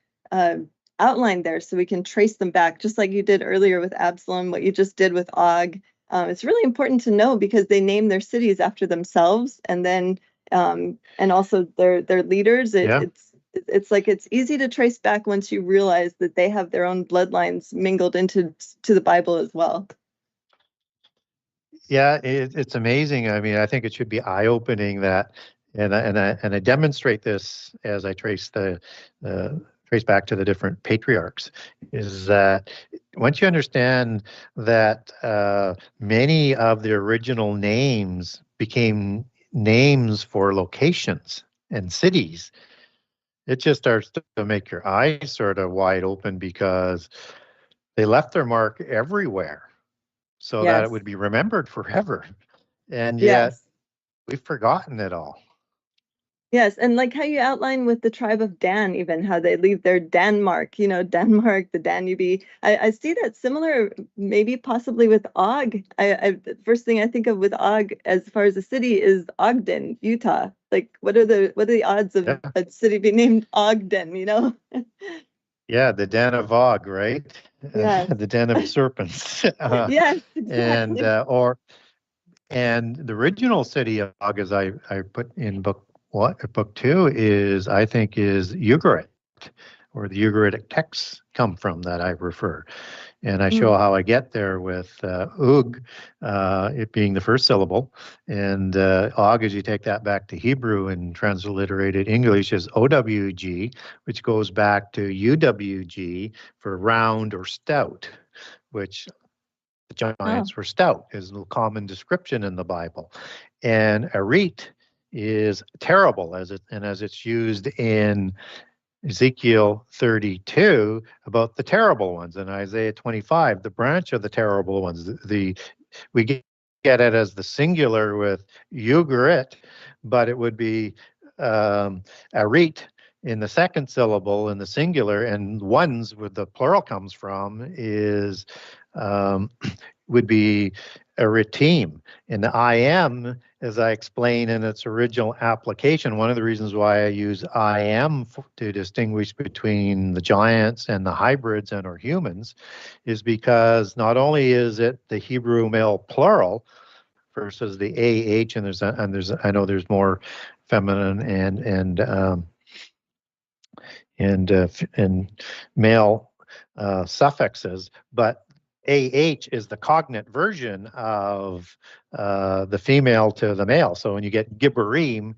outlined there, so we can trace them back, just like you did earlier with Absalom, what you just did with Og. It's really important to know because they name their cities after themselves, and then and also their leaders. It's like it's easy to trace back once you realize that they have their own bloodlines mingled into the Bible as well. Yeah, it's amazing. I mean, I think it should be eye-opening that, and I demonstrate this as I trace back to the different patriarchs, is that once you understand that many of the original names became names for locations and cities, it just starts to make your eyes sort of wide open, because they left their mark everywhere, so that it would be remembered forever. And yet we've forgotten it all. Yes, and like how you outline with the tribe of Dan, even how they leave their Denmark, Denmark, the Danube. I see that similar, maybe possibly with Og. The first thing I think of with Og as far as a city is Ogden, Utah. Like, what are the odds of a city being named Ogden? Yeah, the den of Og, right? Yes. The den of serpents. Yes, exactly. And the original city of Og, as I put in book 2, is Ugarit, or the Ugaritic texts come from that I refer. And I show how I get there with Ug, it being the first syllable, and Og, as you take that back to Hebrew and transliterated English, is OWG, which goes back to UWG for round or stout, which the giants were stout, is a common description in the Bible. And Arit is terrible, as it's used in Ezekiel 32 about the terrible ones, and Isaiah 25, the branch of the terrible ones. We get it as the singular with Ugarit, but it would be Arit in the second syllable in the singular, and ones where the plural comes from is would be Aritim. And the I am, as I explain in its original application, one of the reasons why I use I am to distinguish between the giants and the hybrids and or humans is because not only is it the Hebrew male plural versus the AH, and I know there's more feminine and male suffixes, but AH is the cognate version of the female to the male. So when you get Gibborim,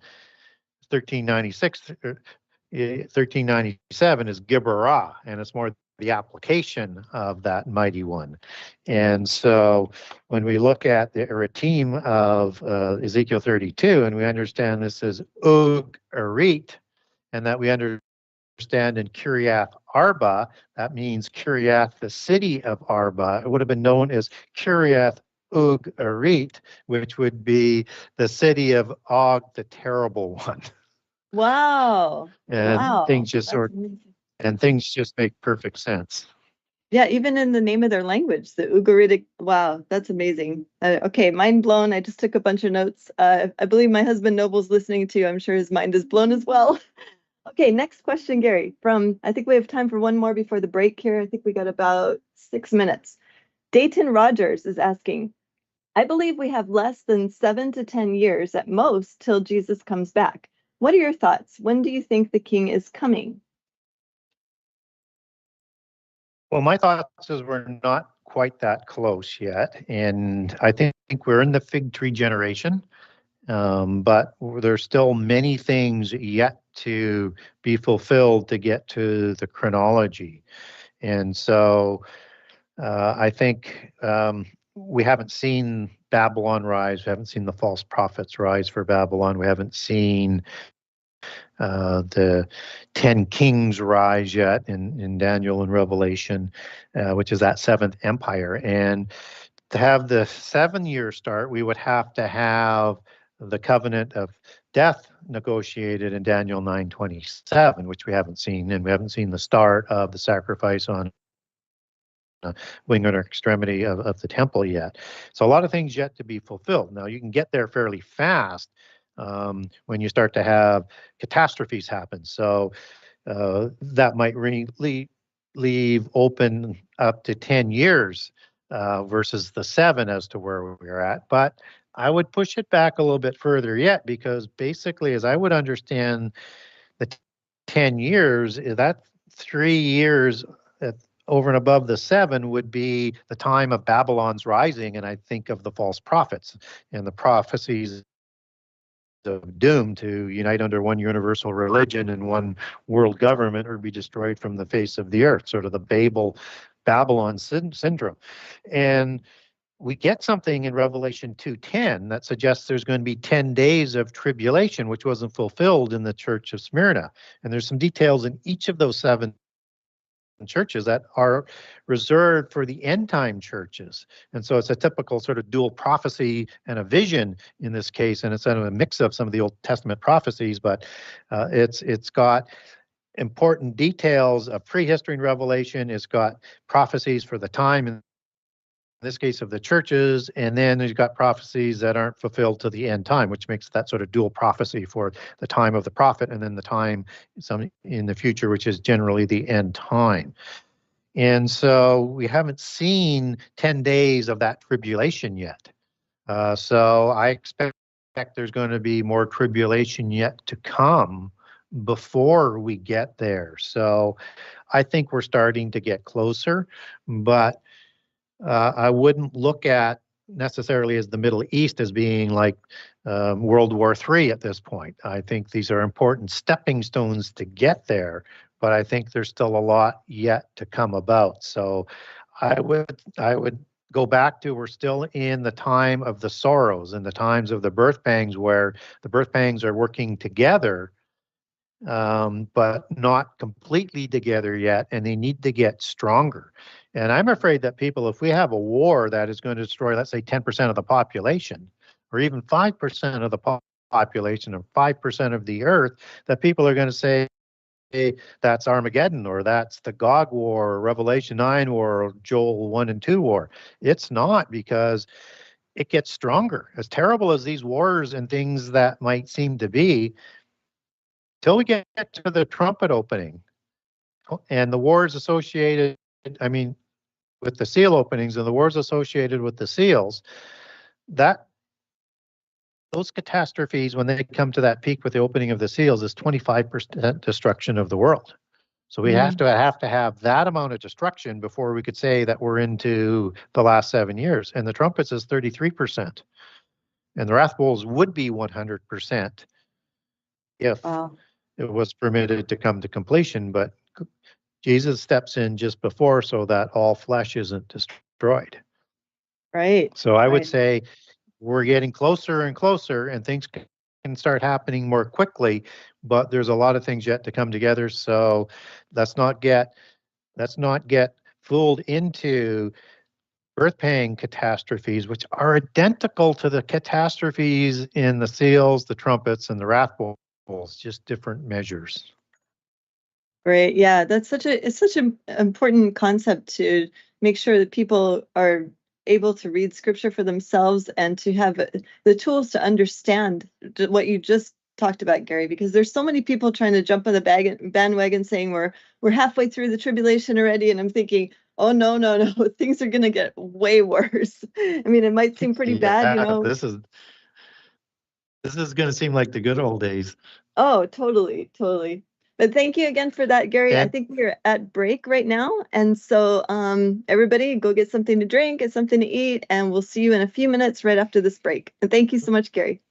1397 is Gibborah, and it's more the application of that mighty one. And so when we look at the Aritim of Ezekiel 32, and we understand this is Ug Arit, and that we understand in Kiryat Arba, that means Kiryat, the city of Arba. It would have been known as Kiryat Ug Arit, which would be the city of Og, the terrible one. Wow. And things just make perfect sense. Yeah, even in the name of their language, the Ugaritic. Wow, that's amazing. Okay, mind blown. I just took a bunch of notes. I believe my husband Noble's listening to you. I'm sure his mind is blown as well. Okay, next question, Gary. I think we have time for one more before the break here. I think we got about 6 minutes. Dayton Rogers is asking, I believe we have less than 7 to 10 years at most till Jesus comes back. What are your thoughts? When do you think the king is coming? Well, my thoughts is we're not quite that close yet, and I think we're in the fig tree generation, but there's still many things yet to be fulfilled to get to the chronology. And so I think we haven't seen Babylon rise. We haven't seen the false prophets rise for Babylon. We haven't seen the 10 kings rise yet in Daniel and Revelation, which is that seventh empire. And to have the 7-year start, we would have to have the covenant of death negotiated in Daniel 9:27, which we haven't seen, and we haven't seen the start of the sacrifice on wing or extremity of the temple yet. So a lot of things yet to be fulfilled. Now you can get there fairly fast when you start to have catastrophes happen. So that might really leave open up to 10 years versus the 7 as to where we're at. But I would push it back a little bit further yet, because basically, as I would understand the 10 years, that 3 years over and above the 7 would be the time of Babylon's rising. And I think of the false prophets and the prophecies of doom to unite under one universal religion and one world government or be destroyed from the face of the earth, sort of the Babylon syndrome. And we get something in Revelation 2:10 that suggests there's going to be 10 days of tribulation, which wasn't fulfilled in the church of Smyrna. And there's some details in each of those 7 churches that are reserved for the end time churches. And so it's a typical sort of dual prophecy and a vision in this case, and it's a mix of some of the Old Testament prophecies, but it's got important details of prehistory and Revelation. It's got prophecies for the time, in this case of the churches, and then you've got prophecies that aren't fulfilled to the end time, which makes that sort of dual prophecy for the time of the prophet and then the time in the future, which is generally the end time. And so we haven't seen 10 days of that tribulation yet. So I expect there's going to be more tribulation yet to come before we get there. So I think we're starting to get closer, but I wouldn't look at necessarily as the Middle East as being like World War III at this point. I think these are important stepping stones to get there, but I think there's still a lot yet to come about. So I would go back to, we're still in the time of the sorrows and the times of the birth pangs, where the birth pangs are working together, but not completely together yet, and they need to get stronger. And I'm afraid that people, if we have a war that is going to destroy, let's say, 10% of the population, or even 5% of the population, or 5% of the earth, that people are going to say, hey, that's Armageddon, or that's the Gog War, or Revelation 9 War, or Joel 1 and 2 War. It's not, because it gets stronger. As terrible as these wars and things that might seem to be, till we get to the trumpet opening and the wars associated, I mean, with the seal openings and the wars associated with the seals, that those catastrophes, when they come to that peak with the opening of the seals, is 25% destruction of the world. So we have to have that amount of destruction before we could say that we're into the last 7 years. And the trumpets is 33%. And the wrath bowls would be 100% if it was permitted to come to completion. But Jesus steps in just before so that all flesh isn't destroyed. Right. So I would say we're getting closer and closer, and things can start happening more quickly, but there's a lot of things yet to come together. So let's not get fooled into birth pang catastrophes, which are identical to the catastrophes in the seals, the trumpets, and the wrath bowls, just different measures. Great. Yeah, it's such an important concept to make sure that people are able to read scripture for themselves and to have the tools to understand what you just talked about, Gary, because there's so many people trying to jump on the bandwagon saying we're halfway through the tribulation already, and I'm thinking, oh no, things are going to get way worse. I mean, it might seem pretty bad, This is This is going to seem like the good old days. Oh, totally, totally. But thank you again for that, Gary. I And think we're at break right now. And so everybody go get something to drink, get something to eat, and we'll see you in a few minutes right after this break. And thank you so much, Gary.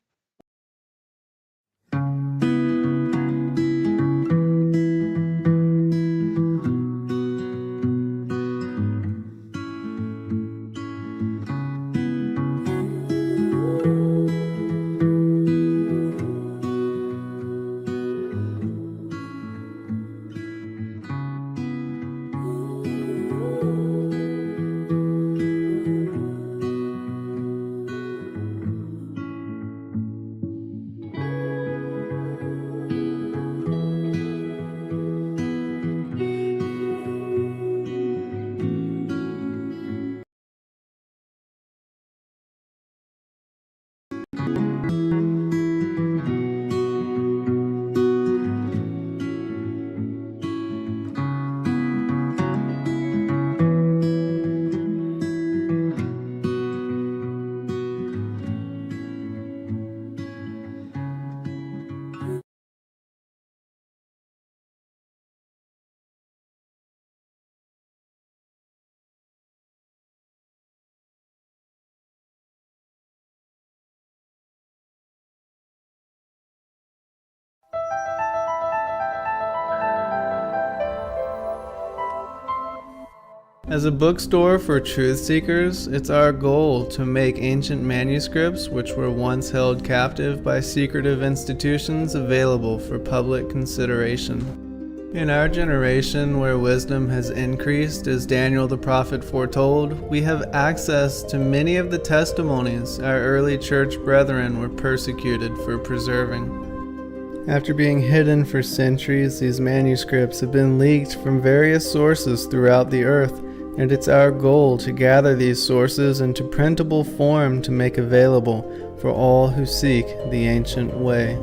As a bookstore for truth seekers, it's our goal to make ancient manuscripts which were once held captive by secretive institutions available for public consideration. In our generation, where wisdom has increased as Daniel the prophet foretold, we have access to many of the testimonies our early church brethren were persecuted for preserving. After being hidden for centuries, these manuscripts have been leaked from various sources throughout the earth, and it's our goal to gather these sources into printable form to make available for all who seek the ancient way.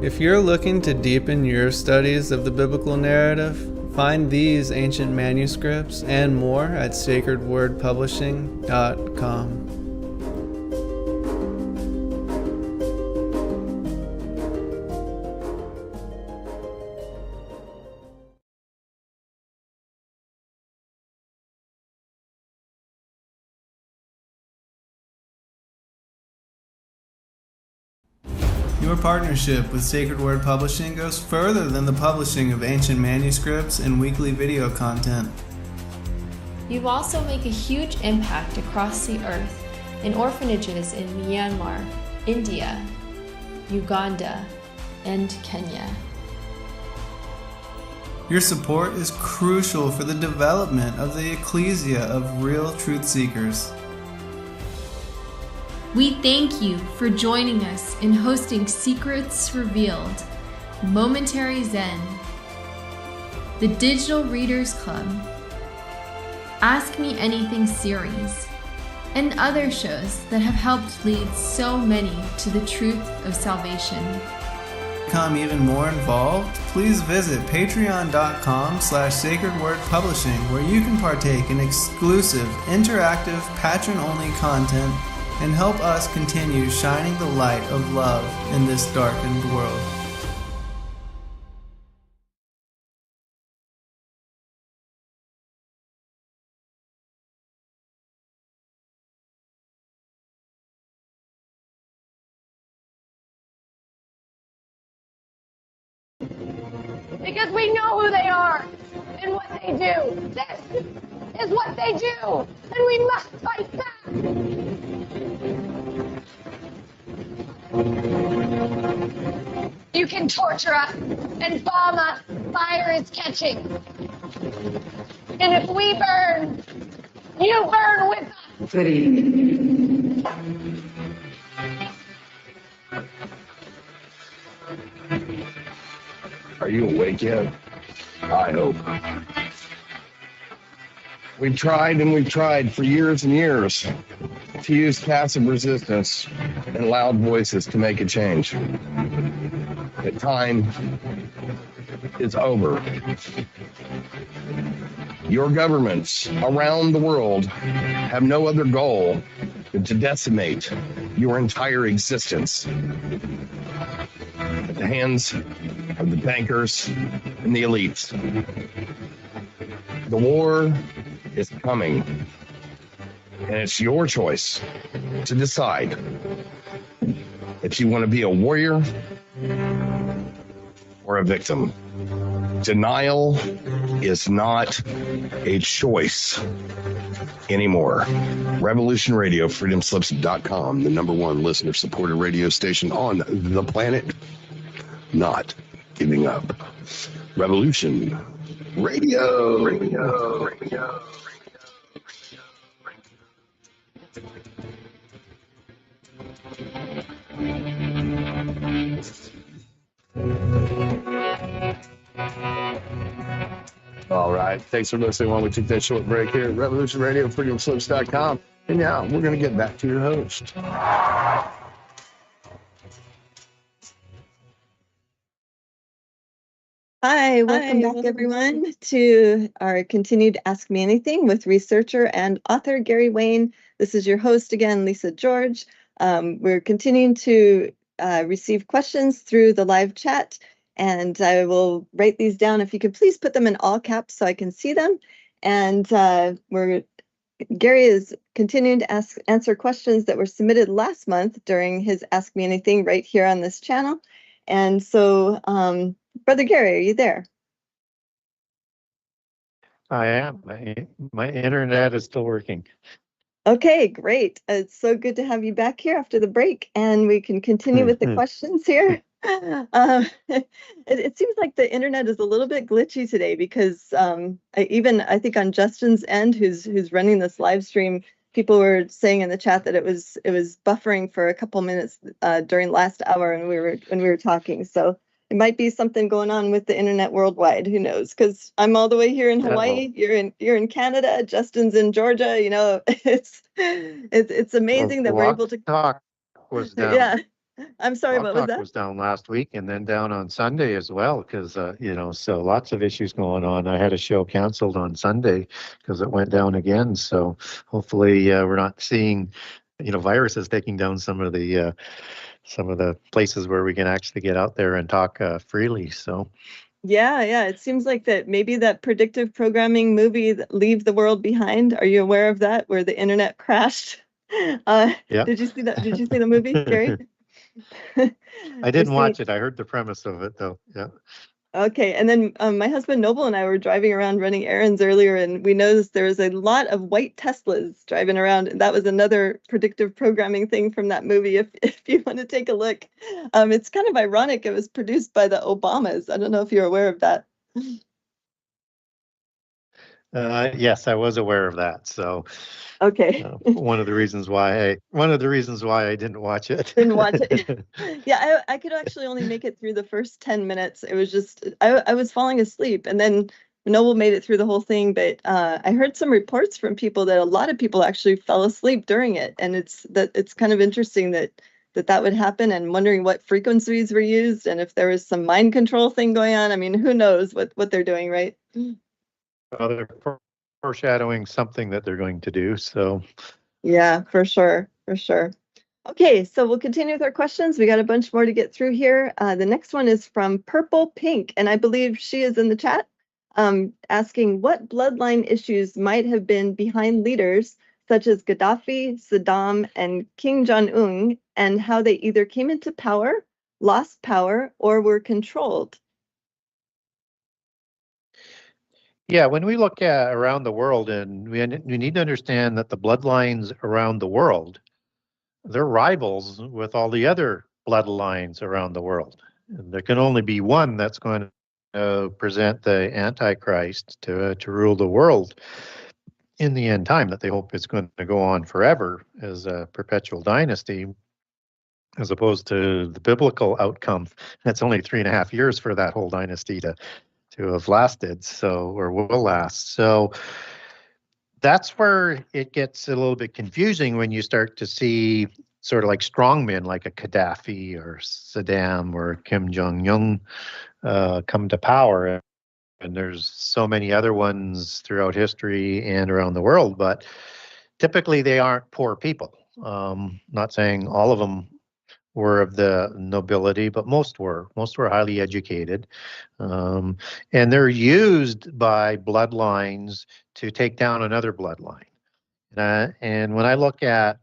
If you're looking to deepen your studies of the biblical narrative, find these ancient manuscripts and more at sacredwordpublishing.com. Your partnership with Sacred Word Publishing goes further than the publishing of ancient manuscripts and weekly video content. You also make a huge impact across the earth in orphanages in Myanmar, India, Uganda, and Kenya. Your support is crucial for the development of the ecclesia of real truth seekers. We thank you for joining us in hosting Secrets Revealed, Momentary Zen, the Digital Readers Club, Ask Me Anything series, and other shows that have helped lead so many to the truth of salvation. To become even more involved, please visit patreon.com/sacredwordpublishing, where you can partake in exclusive, interactive, patron-only content and help us continue shining the light of love in this darkened world. Because we know who they are and what they do. This is what they do, and we must fight back. You can torture us and bomb us. Fire is catching. And if we burn, you burn with us. Good evening. Are you awake yet? I hope. We've tried and we've tried for years and years to use passive resistance and loud voices to make a change. But time is over. Your governments around the world have no other goal than to decimate your entire existence at the hands of the bankers and the elites. The war is coming, and it's your choice to decide if you want to be a warrior or a victim. Denial is not a choice anymore. Revolution Radio, freedomslips.com, the #1 listener-supported radio station on the planet. Not giving up. Revolution Radio. All right. Thanks for listening while we took that short break here at Revolution Radio, freedomslips.com. And now we're going to get back to your host. Hi, welcome back everyone to our continued Ask Me Anything with researcher and author Gary Wayne. This is your host again, Lisa George. We're continuing to receive questions through the live chat, and I will write these down. If you could please put them in all caps so I can see them. And Gary is continuing to answer questions that were submitted last month during his Ask Me Anything right here on this channel. And so, Brother Gary, are you there? I am. My internet is still working. Okay, great. It's so good to have you back here after the break, and we can continue with the questions here. It seems like the internet is a little bit glitchy today because I think on Justin's end, who's running this live stream, people were saying in the chat that it was buffering for a couple minutes during last hour when we were talking. So it might be something going on with the internet worldwide. Who knows? Because I'm all the way here in Hawaii. You're in Canada. Justin's in Georgia. You know, it's amazing that we're able to talk. Was down. Yeah. I'm sorry, what was Talk that? Was down last week and then down on Sunday as well because, so lots of issues going on. I had a show canceled on Sunday because it went down again. So hopefully we're not seeing, viruses taking down some of the places where we can actually get out there and talk freely. So. Yeah. It seems like that maybe that predictive programming movie, Leave the World Behind. Are you aware of that, where the internet crashed? Yeah. Did you see that? Did you see the movie, Gary? I didn't watch it. I heard the premise of it, though. Yeah. Okay. And then my husband Noble and I were driving around running errands earlier, and we noticed there was a lot of white Teslas driving around. And that was another predictive programming thing from that movie. If you want to take a look, it's kind of ironic. It was produced by the Obamas. I don't know if you're aware of that. Yes, I was aware of that. So, okay. One of the reasons why I didn't watch it. Didn't watch it. Yeah, I could actually only make it through the first 10 minutes. It was just I was falling asleep, and then Noble made it through the whole thing. But I heard some reports from people that a lot of people actually fell asleep during it, and it's kind of interesting that would happen, and wondering what frequencies were used and if there was some mind control thing going on. I mean, who knows what they're doing, right? Well, they're foreshadowing something that they're going to do. So, yeah, for sure. Okay, so we'll continue with our questions. We got a bunch more to get through here. The next one is from Purple Pink, and I believe she is in the chat, asking what bloodline issues might have been behind leaders such as Gaddafi, Saddam, and Kim Jong-un, and how they either came into power, lost power, or were controlled. Yeah, when we look at around the world, and we need to understand that the bloodlines around the world, they're rivals with all the other bloodlines around the world. And there can only be one that's going to present the Antichrist to rule the world in the end time, that they hope is going to go on forever as a perpetual dynasty, as opposed to the biblical outcome. That's only 3.5 years for that whole dynasty to have lasted, or will last. So that's where it gets a little bit confusing when you start to see sort of like strongmen like a Gaddafi or Saddam or Kim Jong-un come to power. And there's so many other ones throughout history and around the world, but typically they aren't poor people. Not saying all of them were of the nobility, but most were. Most were highly educated. And they're used by bloodlines to take down another bloodline. And when I look at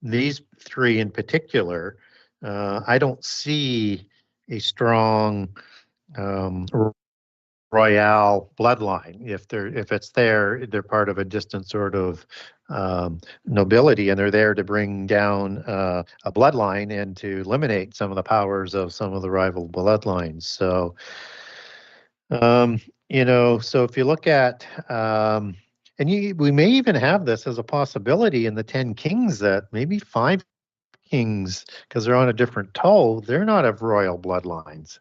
these three in particular, I don't see a strong royal bloodline. If it's there, they're part of a distant sort of nobility, and they're there to bring down a bloodline and to eliminate some of the powers of some of the rival bloodlines. So, so if you look at, we may even have this as a possibility in the 10 kings, that maybe 5 kings, because they're on a different toe, they're not of royal bloodlines.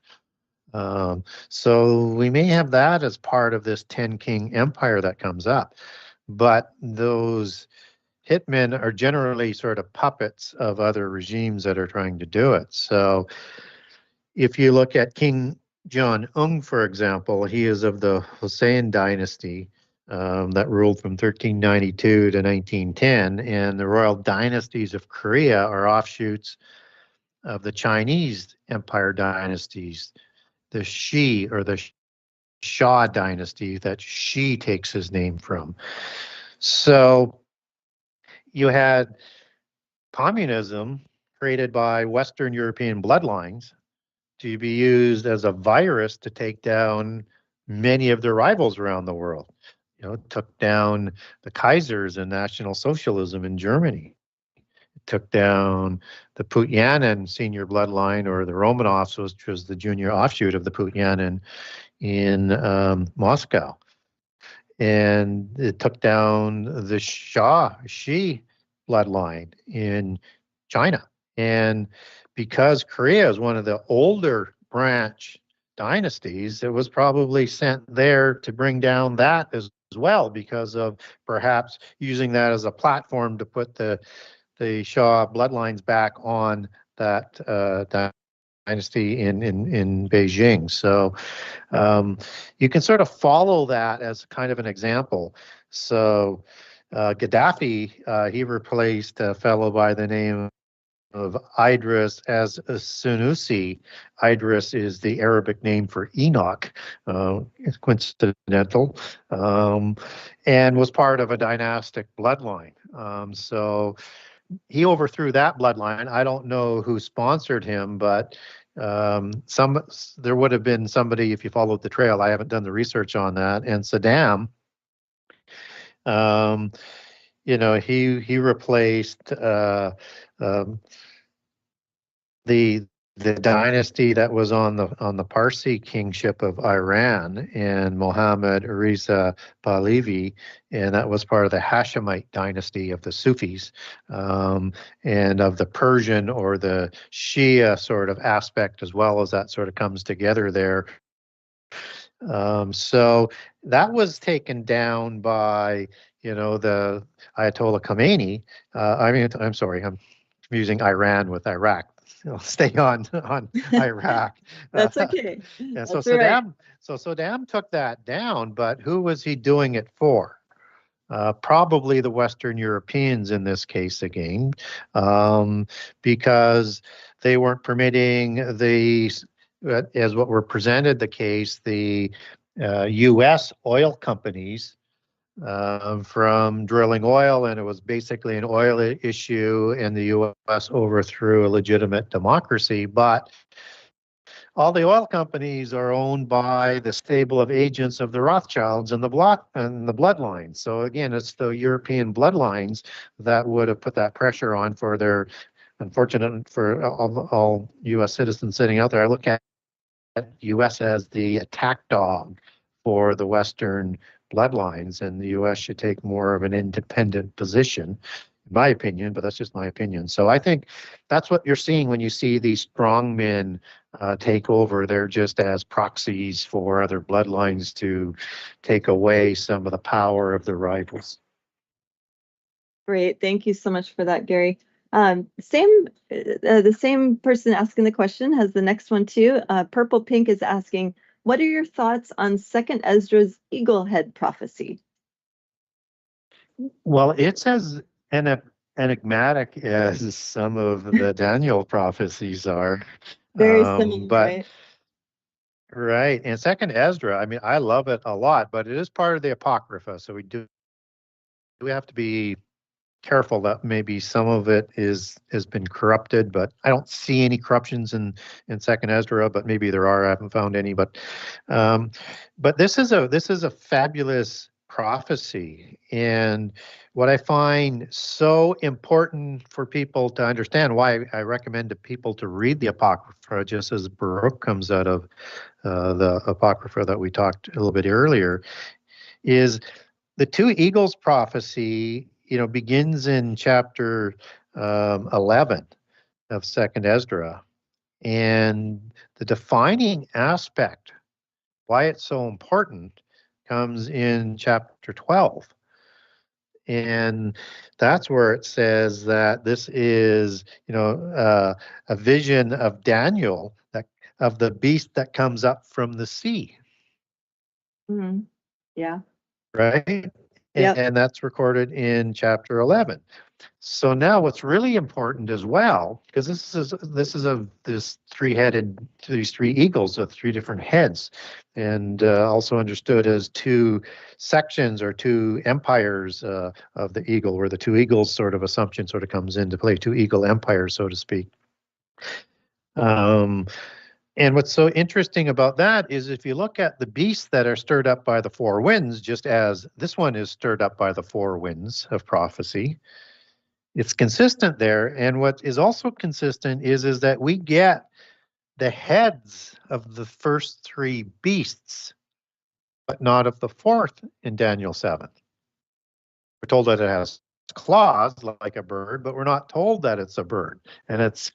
So we may have that as part of this 10 king empire that comes up. But those hitmen are generally sort of puppets of other regimes that are trying to do it. So if you look at King Jong-un, for example, he is of the Joseon dynasty that ruled from 1392 to 1910. And the royal dynasties of Korea are offshoots of the Chinese empire dynasties, the Shi or the Shah dynasty that Shi takes his name from. So you had communism created by Western European bloodlines to be used as a virus to take down many of their rivals around the world. It took down the Kaisers and National Socialism in Germany. It took down the Putyanin senior bloodline, or the Romanovs, which was the junior offshoot of the Putyanin in Moscow. And it took down the Shi bloodline in China. And because Korea is one of the older branch dynasties, it was probably sent there to bring down that as well, because of perhaps using that as a platform to put the Shah bloodlines back on that dynasty in Beijing. So you can sort of follow that as kind of an example. So Gaddafi, he replaced a fellow by the name of Idris as Sunusi. Idris is the Arabic name for Enoch. It's coincidental, and was part of a dynastic bloodline. So he overthrew that bloodline. I don't know who sponsored him, but there would have been somebody, if you followed the trail. I haven't done the research on that. And Saddam, he replaced the dynasty that was on the Parsi kingship of Iran, and Mohammed Reza Pahlavi, and that was part of the Hashemite dynasty of the Sufis, and of the Persian or the Shia sort of aspect as well, as that sort of comes together there. So that was taken down by the Ayatollah Khomeini. I'm sorry, I'm confusing Iran with Iraq. I'll stay on Iraq. That's okay. Yeah, That's so right. Saddam took that down, but who was he doing it for? Probably the Western Europeans in this case again, because they weren't permitting as what were presented the case, the U.S. oil companies from drilling oil, and it was basically an oil issue, and the U.S. overthrew a legitimate democracy. But all the oil companies are owned by the stable of agents of the Rothschilds and the bloodlines. So again, it's the European bloodlines that would have put that pressure on for their, unfortunate for all U.S. citizens sitting out there. I look at U.S. as the attack dog for the Western bloodlines, and the U.S. should take more of an independent position, in my opinion, but that's just my opinion. So I think that's what you're seeing when you see these strong men take over. They're just as proxies for other bloodlines to take away some of the power of the rivals. Great. Thank you so much for that, Gary. The same person asking the question has the next one too. Purple Pink is asking, what are your thoughts on Second Ezra's eagle head prophecy? Well, it's as enigmatic as some of the Daniel prophecies are. Very similar, But right? right. And Second Ezra, I mean, I love it a lot, but it is part of the Apocrypha. So we have to be careful that maybe some of it has been corrupted, but I don't see any corruptions in Second Ezra, but maybe there are. I haven't found any. But this is a fabulous prophecy, and what I find so important for people to understand, why I recommend to people to read the Apocrypha, just as Baruch comes out of the Apocrypha that we talked a little bit earlier, is the two eagles prophecy, begins in chapter 11 of Second Ezra, and the defining aspect, why it's so important, comes in chapter 12, and that's where it says that this is, a vision of Daniel, of the beast that comes up from the sea. Mm-hmm. Yeah. Right? Yep. And that's recorded in chapter 11. So now what's really important as well, because these three eagles with three different heads, and also understood as two sections or two empires of the eagle, where the two eagles sort of assumption sort of comes into play, two eagle empires, so to speak. And what's so interesting about that is if you look at the beasts that are stirred up by the four winds, just as this one is stirred up by the four winds of prophecy, it's consistent there. And what is also consistent is that we get the heads of the first three beasts, but not of the fourth in Daniel 7. We're told that it has claws like a bird, but we're not told that it's a bird. And it's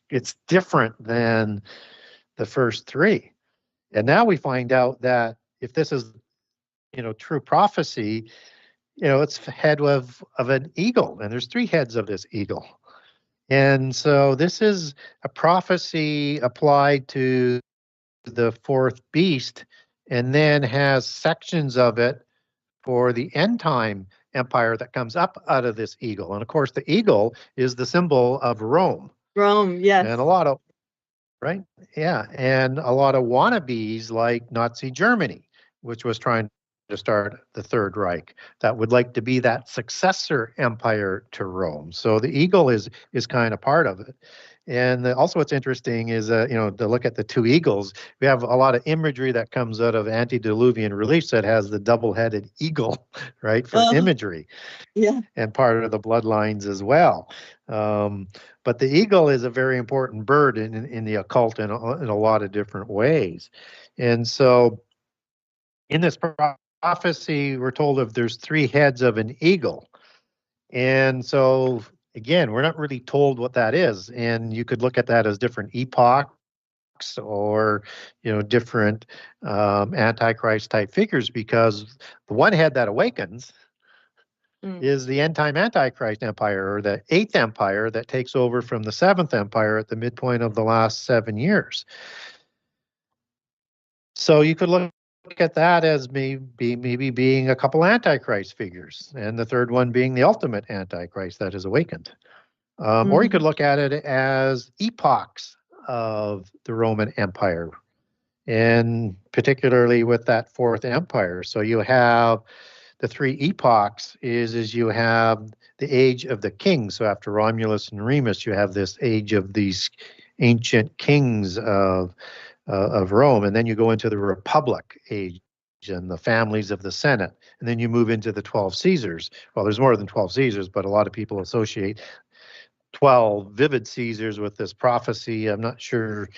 different than the first three. And now we find out that if this is, true prophecy, it's the head of an eagle, and there's three heads of this eagle. And so this is a prophecy applied to the fourth beast, and then has sections of it for the end time empire that comes up out of this eagle. And of course, the eagle is the symbol of Rome. Rome, yes. And a lot of Right? Yeah. And a lot of wannabes like Nazi Germany, which was trying to start the Third Reich, that would like to be that successor empire to Rome. So the eagle is kind of part of it. And also what's interesting is, to look at the two eagles, we have a lot of imagery that comes out of antediluvian reliefs that has the double-headed eagle, right, for imagery. Yeah. And part of the bloodlines as well. But the eagle is a very important bird in the occult in a lot of different ways. And so in this prophecy, we're told there's three heads of an eagle. And so, again, we're not really told what that is. And you could look at that as different epochs or, different Antichrist type figures, because the one head that awakens is the end time Antichrist empire, or the eighth empire that takes over from the seventh empire at the midpoint of the last 7 years. So you could look at that as maybe being a couple Antichrist figures, and the third one being the ultimate Antichrist that is awakened. Or you could look at it as epochs of the Roman Empire, and particularly with that fourth empire. So you have the three epochs is you have the age of the kings. So after Romulus and Remus, you have this age of these ancient kings of Rome. And then you go into the Republic age and the families of the Senate. And then you move into the 12 Caesars. Well, there's more than 12 Caesars, but a lot of people associate 12 vivid Caesars with this prophecy. I'm not sure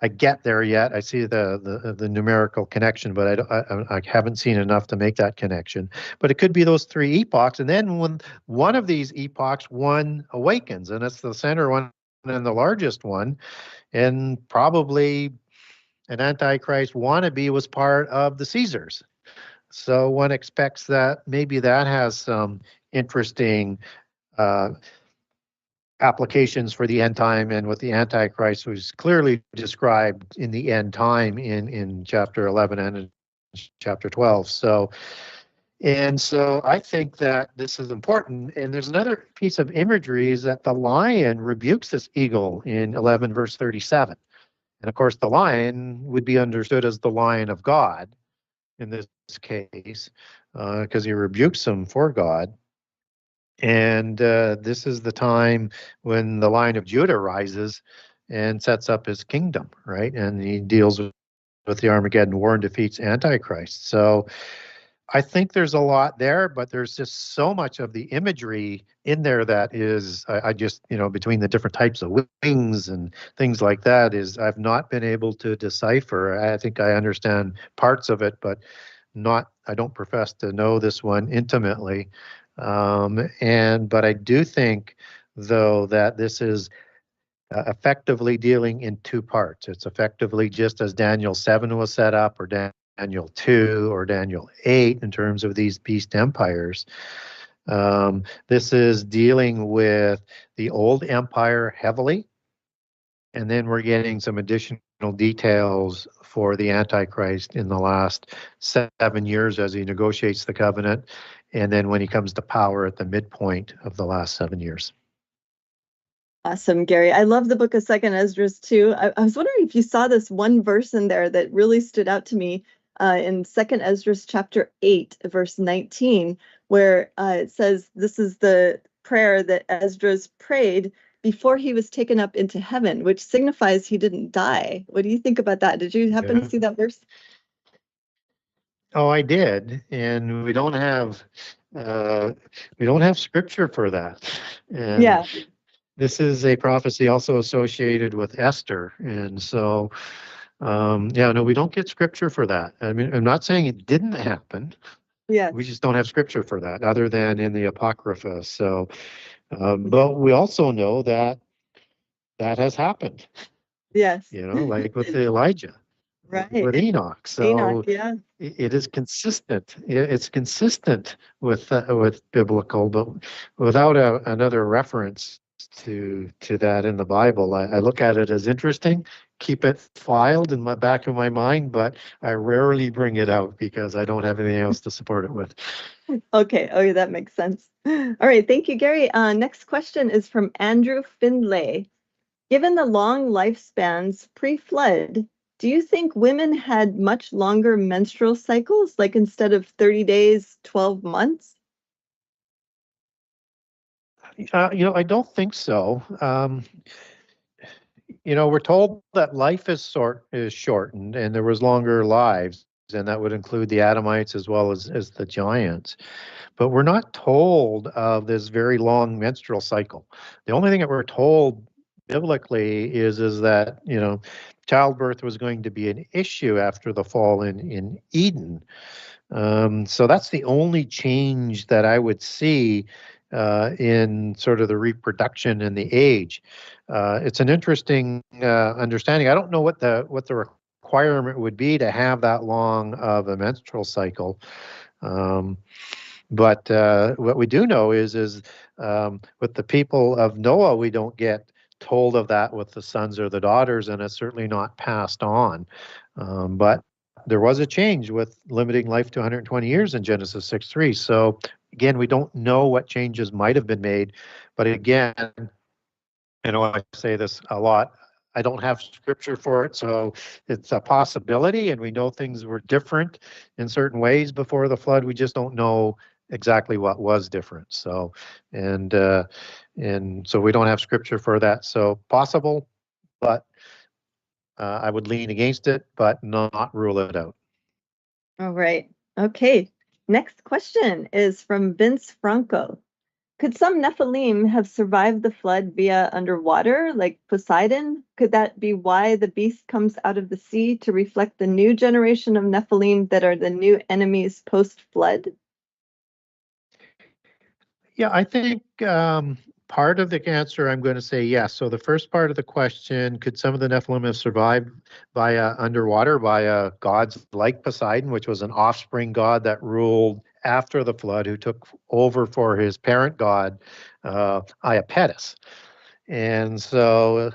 I get there yet. I see the numerical connection, but I haven't seen enough to make that connection. But it could be those three epochs, and then when one of these epochs, one awakens, and it's the center one and the largest one, and probably an Antichrist wannabe was part of the Caesars. So one expects that maybe that has some interesting applications for the end time and with the Antichrist was clearly described in the end time in chapter 11 and in chapter 12. So I think that this is important. And there's another piece of imagery is that the lion rebukes this eagle in 11 verse 37. And of course, the lion would be understood as the lion of God in this case, because he rebukes him for God. And this is the time when the Lion of Judah rises and sets up his kingdom, right? And he deals with the Armageddon War and defeats Antichrist. So I think there's a lot there, but there's just so much of the imagery in there that is, I just, between the different types of wings and things like that, is I've not been able to decipher. I think I understand parts of it, but I don't profess to know this one intimately. But I do think, though, that this is effectively dealing in two parts. It's effectively just as Daniel 7 was set up, or Daniel 2, or Daniel 8 in terms of these beast empires. This is dealing with the old empire heavily, and then we're getting some additional details for the Antichrist in the last 7 years as he negotiates the covenant, and then when he comes to power at the midpoint of the last 7 years. Awesome, Gary. I love the book of Second Ezra too. I was wondering if you saw this one verse in there that really stood out to me in Second Ezra chapter 8, verse 19, where it says, this is the prayer that Esdras prayed before he was taken up into heaven, which signifies he didn't die. What do you think about that? Did you happen to see that verse? Oh, I did, and we don't have scripture for that. And yeah. This is a prophecy also associated with Esther, and so no, we don't get scripture for that. I mean, I'm not saying it didn't happen. Yeah. We just don't have scripture for that, other than in the Apocrypha. So, but we also know that has happened. Yes. Like with Elijah. Right. With Enoch. So Enoch, yeah. it is consistent. It's consistent with biblical, but without another reference to that in the Bible. I look at it as interesting, keep it filed in my back of my mind, but I rarely bring it out because I don't have anything else to support it with. Okay. Oh, that makes sense. All right. Thank you, Gary. Next question is from Andrew Findlay. Given the long lifespans pre-flood, do you think women had much longer menstrual cycles, like instead of 30 days, 12 months? I don't think so. We're told that life is shortened, and there was longer lives, and that would include the Adamites as well as the giants. But we're not told of this very long menstrual cycle. The only thing that we're told biblically is that childbirth was going to be an issue after the fall in Eden. So that's the only change that I would see in sort of the reproduction and the age. It's an interesting understanding. I don't know what the requirement would be to have that long of a menstrual cycle. But what we do know is with the people of Noah, we don't get told of that with the sons or the daughters, and it's certainly not passed on. But there was a change with limiting life to 120 years in Genesis 6:3. So again, we don't know what changes might have been made. But again, I say this a lot, I don't have scripture for it, so it's a possibility, and we know things were different in certain ways before the flood. We just don't know exactly what was different. So, and so we don't have scripture for that. So possible, but I would lean against it, but not rule it out. All right. Okay. Next question is from Vince Franco. Could some Nephilim have survived the flood via underwater, like Poseidon? Could that be why the beast comes out of the sea to reflect the new generation of Nephilim that are the new enemies post-flood? Yeah, I think part of the answer, I'm going to say yes. So the first part of the question, could some of the Nephilim have survived via underwater, via gods like Poseidon, which was an offspring god that ruled after the flood, who took over for his parent god, Iapetus. And so,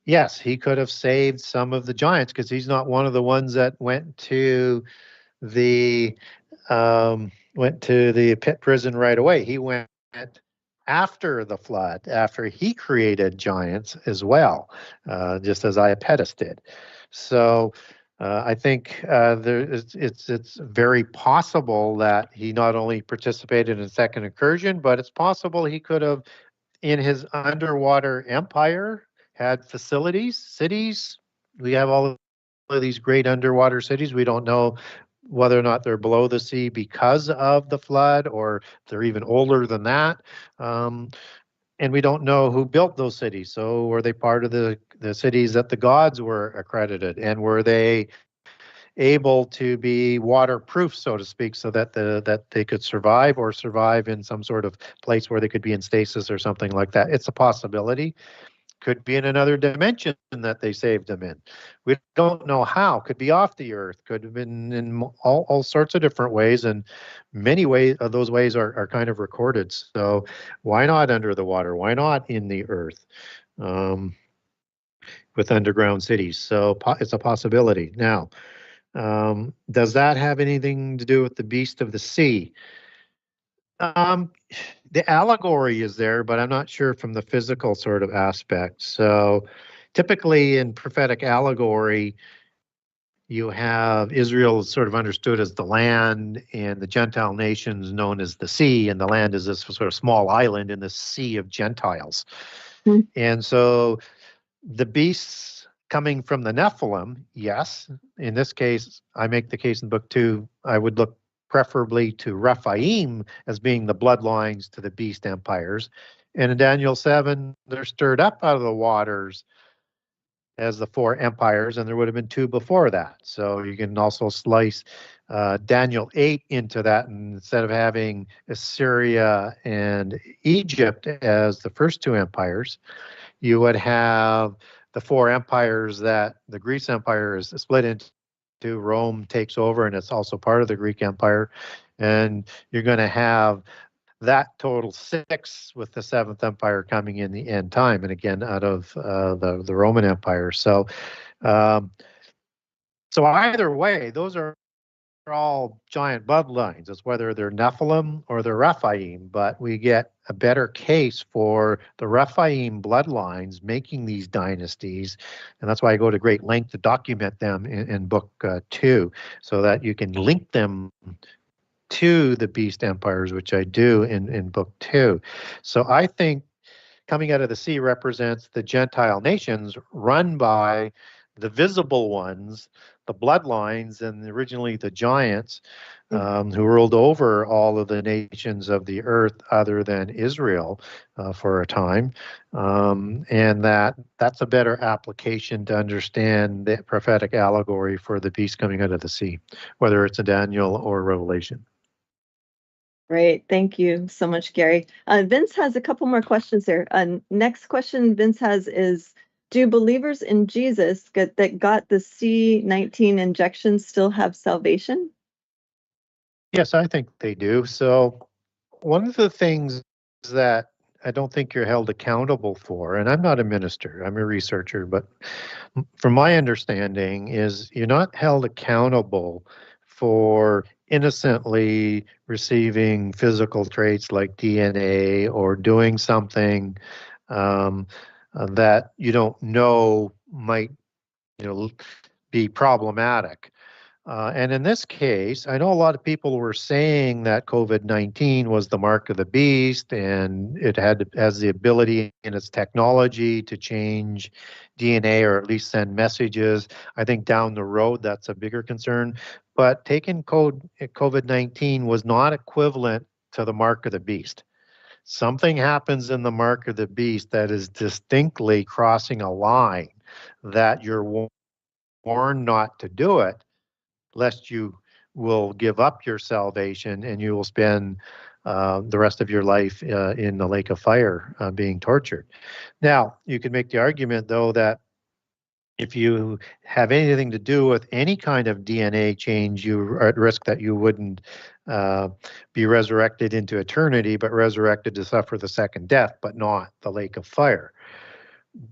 yes, he could have saved some of the giants because he's not one of the ones that went to the pit prison right away. He went after the flood, after he created giants as well, just as Iapetus did. So I think it's very possible that he not only participated in second incursion, but it's possible he could have, in his underwater empire, had facilities, cities. We have all of these great underwater cities. We don't know whether or not they're below the sea because of the flood, or they're even older than that. And we don't know who built those cities. So were they part of the cities that the gods were accredited? And were they able to be waterproof, so to speak, so that that they could survive, or survive in some sort of place where they could be in stasis or something like that? It's a possibility. Could be in another dimension that they saved them in. We don't know how. Could be off the earth. Could have been in all sorts of different ways, and many ways of those ways are kind of recorded. So why not under the water? Why not in the earth with underground cities? So it's a possibility. Now, does that have anything to do with the beast of the sea? The allegory is there, but I'm not sure from the physical sort of aspect. So typically in prophetic allegory, you have Israel sort of understood as the land, and the Gentile nations known as the sea, and the land is this sort of small island in the sea of Gentiles. Mm-hmm. And so the beasts coming from the Nephilim, yes. In this case, I make the case in book 2, I would look preferably to Rephaim as being the bloodlines to the beast empires. And in Daniel 7, they're stirred up out of the waters as the 4 empires, and there would have been 2 before that. So you can also slice Daniel 8 into that, and instead of having Assyria and Egypt as the first 2 empires, you would have the 4 empires that the Greece Empire is split into. Rome takes over, and it's also part of the Greek Empire. And you're going to have that total 6, with the 7th empire coming in the end time, and again out of the Roman Empire. So so either way, those are all giant bloodlines. It's whether they're Nephilim or they're Rephaim, but we get a better case for the Rephaim bloodlines making these dynasties, and that's why I go to great length to document them in book 2, so that you can link them to the beast empires, which I do in book 2. So I think coming out of the sea represents the Gentile nations run by the visible ones, the bloodlines, and originally the giants who ruled over all of the nations of the earth other than Israel for a time. And that's a better application to understand the prophetic allegory for the beast coming out of the sea, whether it's a Daniel or Revelation. Great. Thank you so much, Gary. Vince has a couple more questions here. Next question Vince has is, do believers in Jesus that got the C19 injection still have salvation? Yes, I think they do. So one of the things that I don't think you're held accountable for, and I'm not a minister, I'm a researcher, but from my understanding is you're not held accountable for innocently receiving physical traits like DNA, or doing something that you don't know might be problematic. And in this case, I know a lot of people were saying that COVID-19 was the mark of the beast, and it has the ability in its technology to change DNA, or at least send messages. I think down the road, that's a bigger concern. But taking COVID-19 was not equivalent to the mark of the beast. Something happens in the mark of the beast that is distinctly crossing a line that you're warned not to do it, lest you will give up your salvation and you will spend the rest of your life in the lake of fire being tortured. Now, you can make the argument, though, that if you have anything to do with any kind of DNA change, you are at risk that you wouldn't be resurrected into eternity, but resurrected to suffer the second death, but not the lake of fire.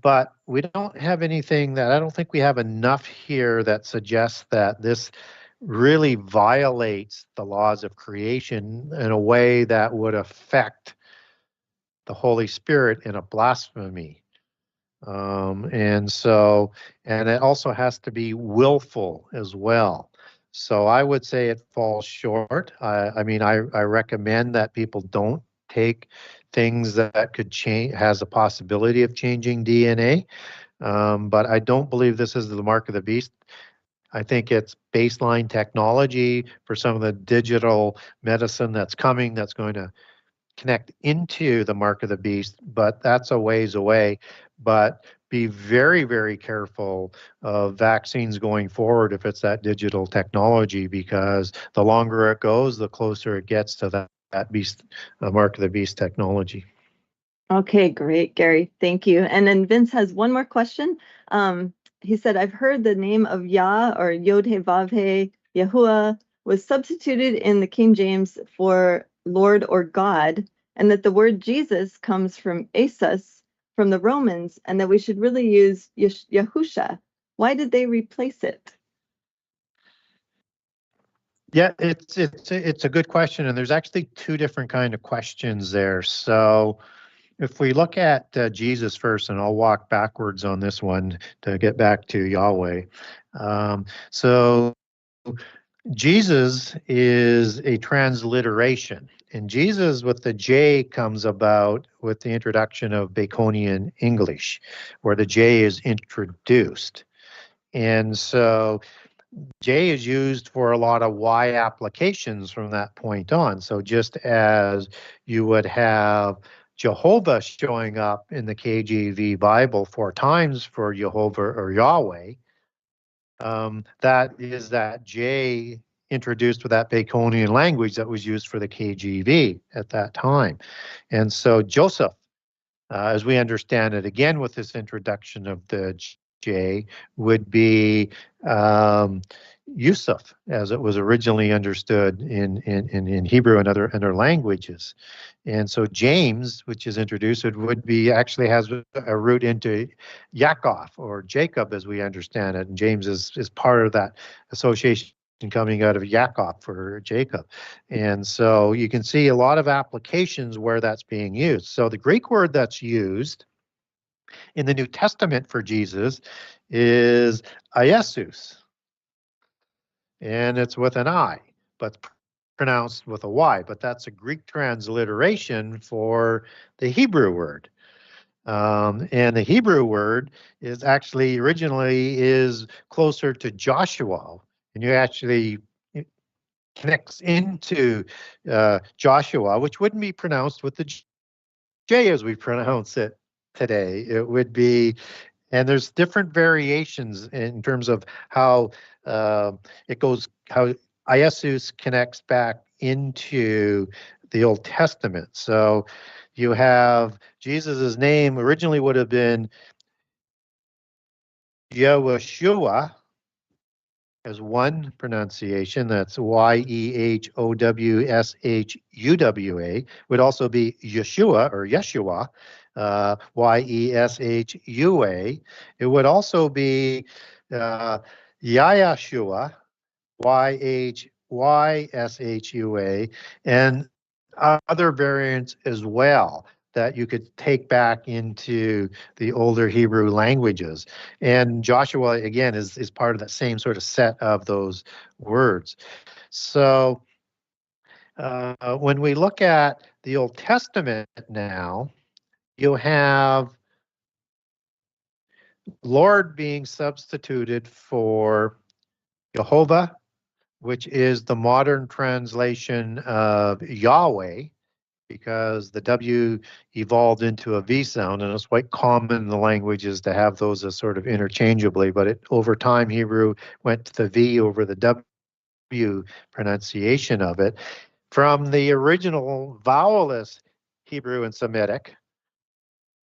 But we don't have anything that, I don't think we have enough here that suggests that this really violates the laws of creation in a way that would affect the Holy Spirit in a blasphemy. And it also has to be willful as well. So I would say it falls short. I mean, I recommend that people don't take things that could change, has a possibility of changing DNA. But I don't believe this is the mark of the beast. I think it's baseline technology for some of the digital medicine that's coming that's going to connect into the mark of the beast, but that's a ways away. But be very, very careful of vaccines going forward if it's that digital technology, because the longer it goes, the closer it gets to that beast, mark of the beast technology. Okay, great, Gary. Thank you. And then Vince has one more question. He said, I've heard the name of Yah or Yod-He-Vav-He, Yahuwah, was substituted in the King James for Lord or God, and that the word Jesus comes from Asus, from the Romans, and that we should really use Yahusha. Why did they replace it? Yeah, it's a good question, and there's actually two different kind of questions there. So if we look at Jesus first, and I'll walk backwards on this one to get back to Yahweh. So Jesus is a transliteration, and Jesus with the J comes about with the introduction of Baconian English, where the J is introduced. And so J is used for a lot of Y applications from that point on. So just as you would have Jehovah showing up in the KJV Bible 4 times for Jehovah or Yahweh, that is that J introduced with that Baconian language that was used for the KJV at that time. And so Joseph, as we understand it, again with this introduction of the J, would be Yusuf, as it was originally understood in Hebrew and other languages. And so James, which is introduced, would be actually has a root into Yaakov or Jacob, as we understand it. And James is part of that association coming out of Yaakov for Jacob. And so you can see a lot of applications where that's being used. So the Greek word that's used in the New Testament for Jesus is Iesus. And it's with an I, but pronounced with a Y. But that's a Greek transliteration for the Hebrew word. And the Hebrew word is actually originally is closer to Joshua. And you actually connects into Joshua, which wouldn't be pronounced with the J as we pronounce it today. It would be, and there's different variations in terms of how it goes, how Iesus connects back into the Old Testament. So you have Jesus's name originally would have been Yehoshua as one pronunciation. That's Yehowshuwa. Would also be Yeshua or Yeshua, Yeshua. It would also be Yahshua, Yhyyshua, and other variants as well that you could take back into the older Hebrew languages. And Joshua, again, is part of that same sort of set of those words. So when we look at the Old Testament now, you have Lord being substituted for Jehovah, which is the modern translation of Yahweh, because the W evolved into a V sound, and it's quite common in the languages to have those as sort of interchangeably, but over time Hebrew went to the V over the W pronunciation of it. From the original vowelless Hebrew and Semitic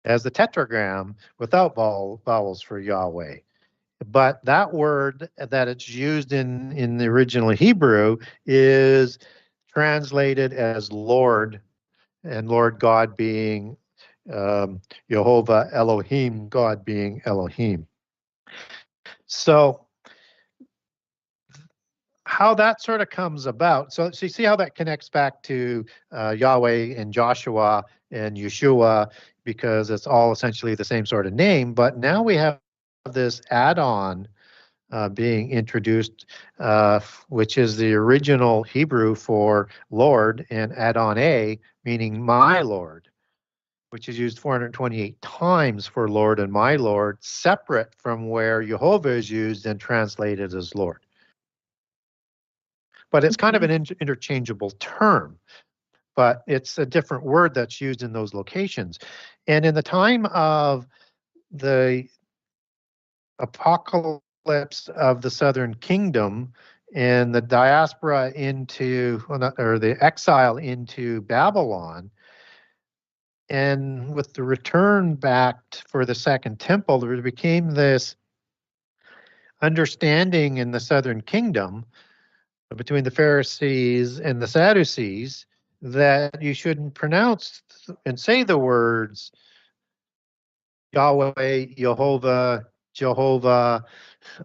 as the tetragram without vowels for Yahweh. But that word that it's used in the original Hebrew is translated as Lord, and Lord God being Jehovah Elohim, God being Elohim. So how that sort of comes about. So you see how that connects back to Yahweh and Joshua and Yeshua, because it's all essentially the same sort of name. But now we have this add-on being introduced, which is the original Hebrew for Lord, and add-on A, meaning my Lord, which is used 428 times for Lord and my Lord, separate from where Jehovah is used and translated as Lord. But it's kind of an interchangeable term, but it's a different word that's used in those locations. And in the time of the apocalypse of the southern kingdom and the diaspora into, or the exile into Babylon, and with the return back for the second temple, there became this understanding in the southern kingdom between the Pharisees and the Sadducees that you shouldn't pronounce and say the words Yahweh, Jehovah, Jehovah,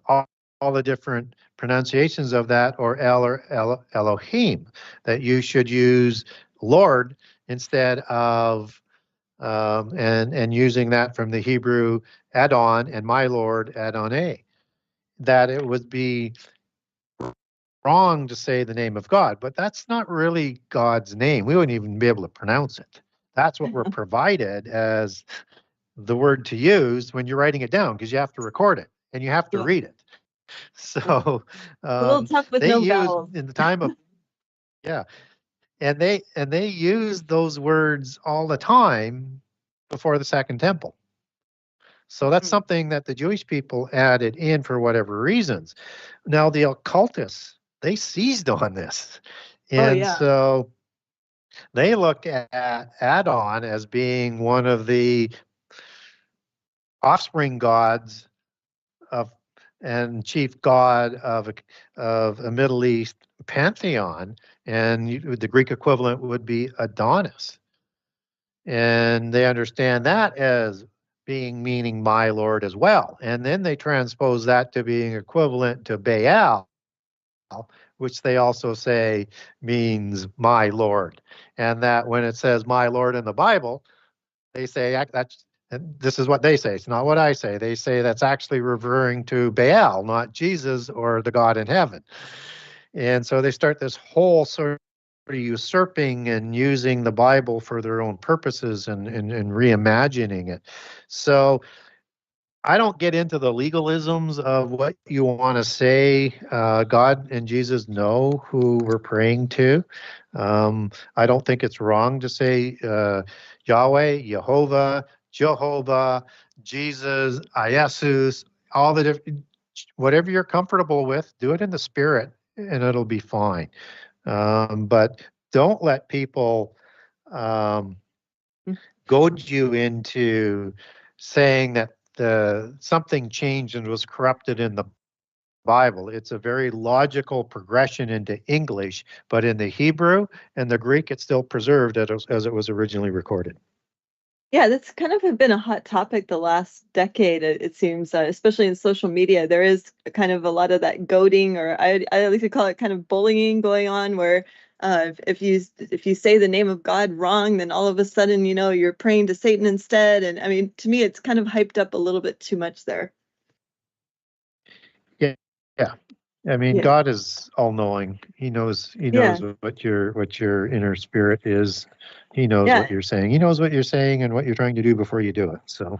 all the different pronunciations of that, or El or Elohim, that you should use Lord instead of and using that from the Hebrew Adon and my Lord Adonai, that it would be wrong to say the name of God, but that's not really God's name. We wouldn't even be able to pronounce it. That's what we're provided as the word to use when you're writing it down, because you have to record it and you have to read it. So A little tough with they no use vowels. in the time of and they use those words all the time before the second temple. So that's something that the Jewish people added in for whatever reasons. Now the occultists, they seized on this. And so they look at Adon as being one of the offspring gods of and chief god of a Middle East pantheon, and the Greek equivalent would be Adonis. And they understand that as being meaning my Lord as well. And then they transpose that to being equivalent to Baal, which they also say means my Lord. And that when it says my Lord in the Bible, they say that's, and this is what they say. It's not what I say. They say that's actually referring to Baal, not Jesus or the God in heaven. And so they start this whole sort of usurping and using the Bible for their own purposes and reimagining it. So I don't get into the legalisms of what you want to say. God and Jesus know who we're praying to. I don't think it's wrong to say Yahweh, Jehovah, Jehovah, Jesus, Iesus, all the different, whatever you're comfortable with, do it in the spirit and it'll be fine. But don't let people goad you into saying that something changed and was corrupted in the Bible. It's a very logical progression into English, but in the Hebrew and the Greek, it's still preserved as it was originally recorded. Yeah, that's kind of been a hot topic the last decade, it seems, especially in social media. There is kind of a lot of that goading, or I like to call it kind of bullying going on, where if you say the name of God wrong, then all of a sudden, you're praying to Satan instead. And I mean, to me, it's kind of hyped up a little bit too much there. Yeah. I mean, God is all-knowing. He knows what your inner spirit is. He knows what you're saying. He knows what you're saying and what you're trying to do before you do it. So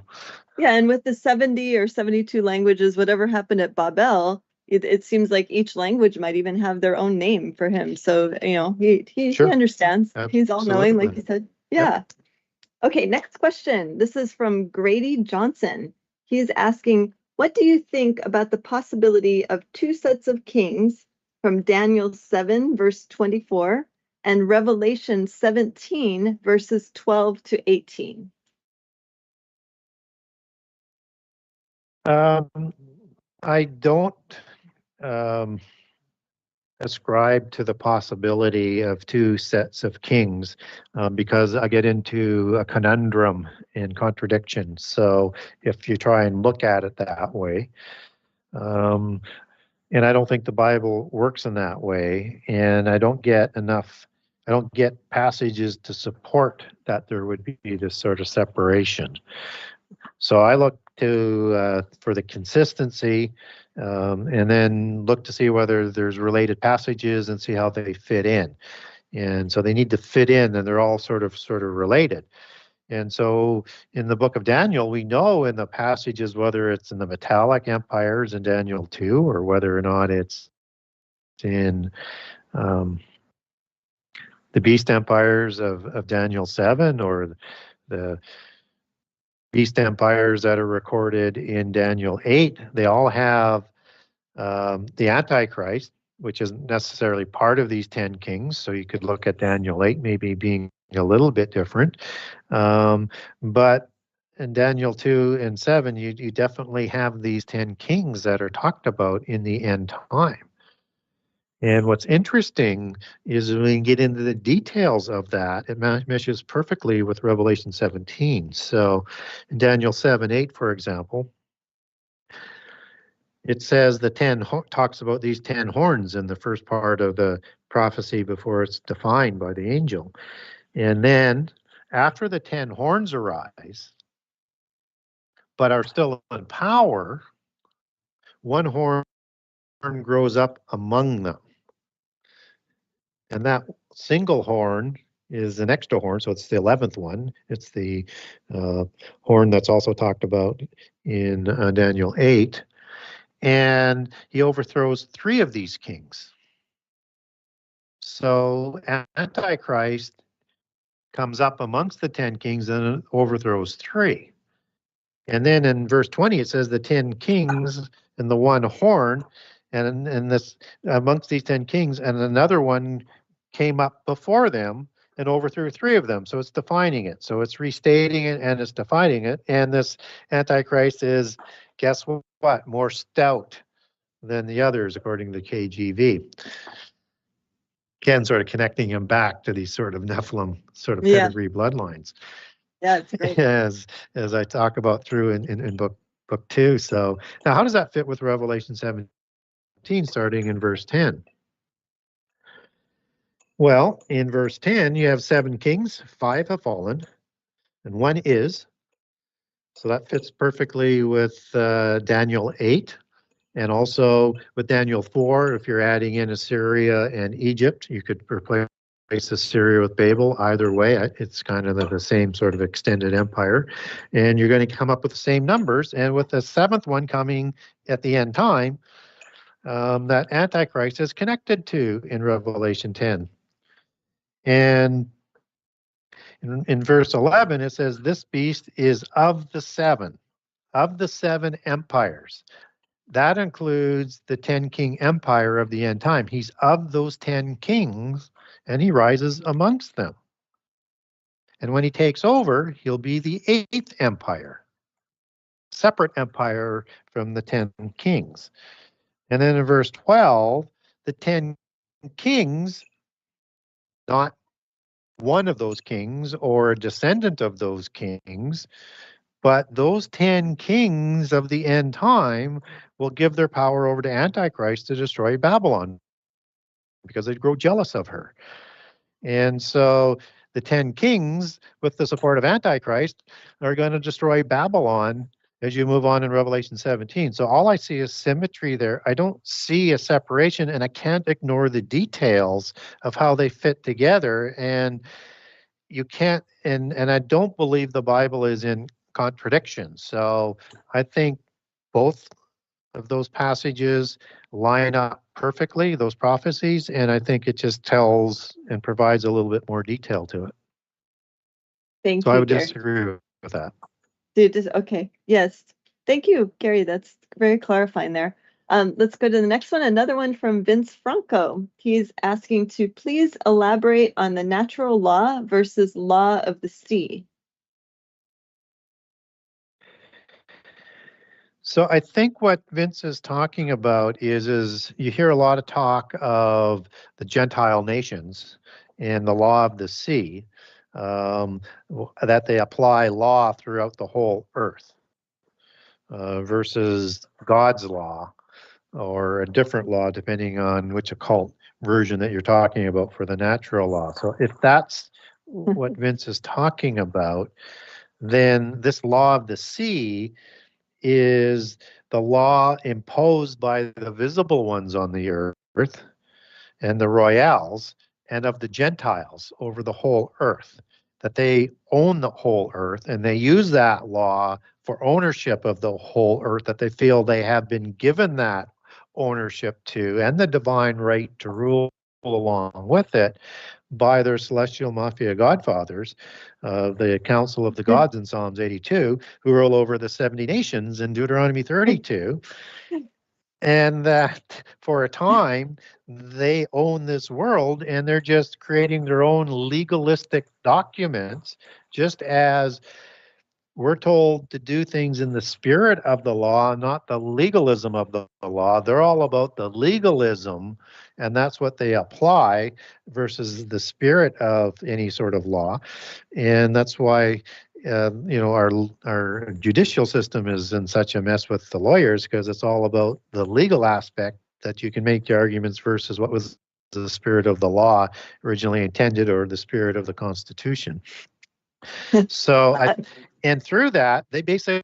yeah, and with the 70 or 72 languages, whatever happened at Babel, it seems like each language might even have their own name for him. So he understands. He's all-knowing, like you said. Yeah. Okay, next question. This is from Grady Johnson. He's asking, what do you think about the possibility of two sets of kings from Daniel 7, verse 24, and Revelation 17, verses 12 to 18? I don't ascribe to the possibility of two sets of kings because I get into a conundrum and contradiction. So if you try and look at it that way, and I don't think the Bible works in that way, and I don't get passages to support that there would be this sort of separation. So I look to for the consistency, and then look to see whether there's related passages and see how they fit in. And so they need to fit in, and they're all sort of related. And so in the book of Daniel, we know in the passages whether it's in the metallic empires in Daniel 2 or whether or not it's in the beast empires of Daniel 7 or the beast empires that are recorded in Daniel 8. They all have the Antichrist, which isn't necessarily part of these 10 kings. So you could look at Daniel 8 maybe being a little bit different. But in Daniel 2 and 7, you definitely have these 10 kings that are talked about in the end time. And what's interesting is when you get into the details of that, it meshes perfectly with Revelation 17. So in Daniel 7:8, for example, it says talks about these 10 horns in the first part of the prophecy before it's defined by the angel. And then after the 10 horns arise, but are still in power, one horn grows up among them. And that single horn is an extra horn, so it's the 11th one. It's the horn that's also talked about in Daniel 8. And he overthrows 3 of these kings. So Antichrist comes up amongst the 10 kings and overthrows 3. And then in verse 20, it says the 10 kings and the one horn, and this amongst these 10 kings, and another one came up before them and overthrew 3 of them. So it's defining it. So it's restating it and it's defining it. And this Antichrist is, guess what? More stout than the others, according to the KJV. Again, sort of connecting him back to these sort of Nephilim sort of pedigree bloodlines. Yeah, it's great. As I talk about through in book 2. So now how does that fit with Revelation 17, starting in verse 10? Well, in verse 10, you have 7 kings, 5 have fallen, and 1 is. So that fits perfectly with Daniel 8, and also with Daniel 4. If you're adding in Assyria and Egypt, you could replace Assyria with Babel. Either way, it's kind of the same sort of extended empire. And you're going to come up with the same numbers. And with the 7th one coming at the end time, that Antichrist is connected to in Revelation 10. And in verse 11, it says, this beast is of the 7 empires. That includes the 10 king empire of the end time. He's of those 10 kings, and he rises amongst them. And when he takes over, he'll be the 8th empire, separate empire from the 10 kings. And then in verse 12, the 10 kings, not one of those kings or a descendant of those kings, but those 10 kings of the end time will give their power over to Antichrist to destroy Babylon because they'd grow jealous of her. And so the 10 kings, with the support of Antichrist, are going to destroy Babylon as you move on in Revelation 17. So all I see is symmetry there. I don't see a separation, and I can't ignore the details of how they fit together. And you can't, and I don't believe the Bible is in contradiction. So I think both of those passages line up perfectly, those prophecies, and I think it just tells and provides a little bit more detail to it. Thank so you, I would Gary. disagree with that. Okay, yes. Thank you, Gary. That's very clarifying there. Let's go to the next one. Another one from Vince Franco. He's asking to please elaborate on the natural law versus law of the sea. So I think what Vince is talking about is you hear a lot of talk of the Gentile nations and the law of the sea, that they apply law throughout the whole earth versus God's law or a different law, depending on which occult version that you're talking about for the natural law. So if that's what Vince is talking about, then this law of the sea is the law imposed by the visible ones on the earth and the royals and of the Gentiles over the whole earth, that they own the whole earth and they use that law for ownership of the whole earth, that they feel they have been given that ownership to and the divine right to rule along with it by their celestial mafia godfathers, the Council of the Gods in Psalms 82, who rule over the 70 nations in Deuteronomy 32. And that for a time, they own this world and they're just creating their own legalistic documents, just as we're told to do things in the spirit of the law, not the legalism of the law. They're all about the legalism, and that's what they apply versus the spirit of any sort of law. And that's why our judicial system is in such a mess with the lawyers, because it's all about the legal aspect that you can make the arguments versus what was the spirit of the law originally intended or the spirit of the Constitution. So, and through that, they basically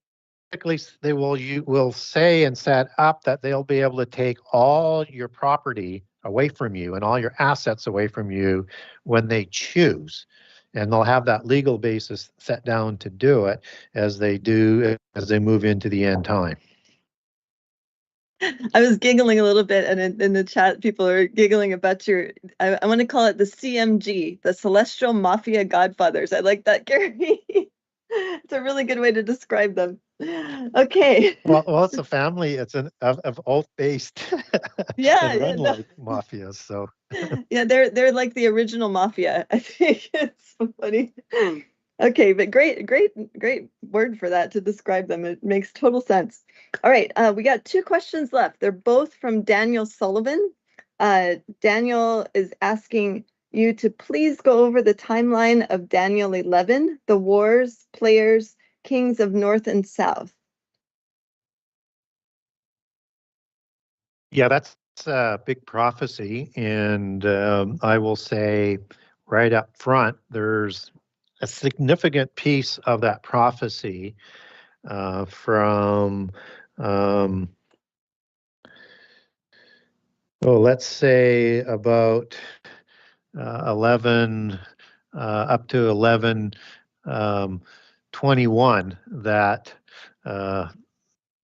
you will say and set up that they'll be able to take all your property away from you and all your assets away from you when they choose, and they'll have that legal basis set down to do it as they move into the end time. I was giggling a little bit, and in the chat, people are giggling about I want to call it the CMG, the Celestial Mafia Godfathers. I like that, Gary. It's a really good way to describe them. Okay. Well, it's a family. It's of oath-based, like mafias. So yeah, they're like the original mafia. I think it's so funny. Okay, but great word for that to describe them. It makes total sense. All right, we got 2 questions left. They're both from Daniel Sullivan. Daniel is asking you to please go over the timeline of Daniel 11, the wars, players, kings of North and South. Yeah, that's a big prophecy, and I will say right up front, there's a significant piece of that prophecy from, let's say about 11 up to 11:21, that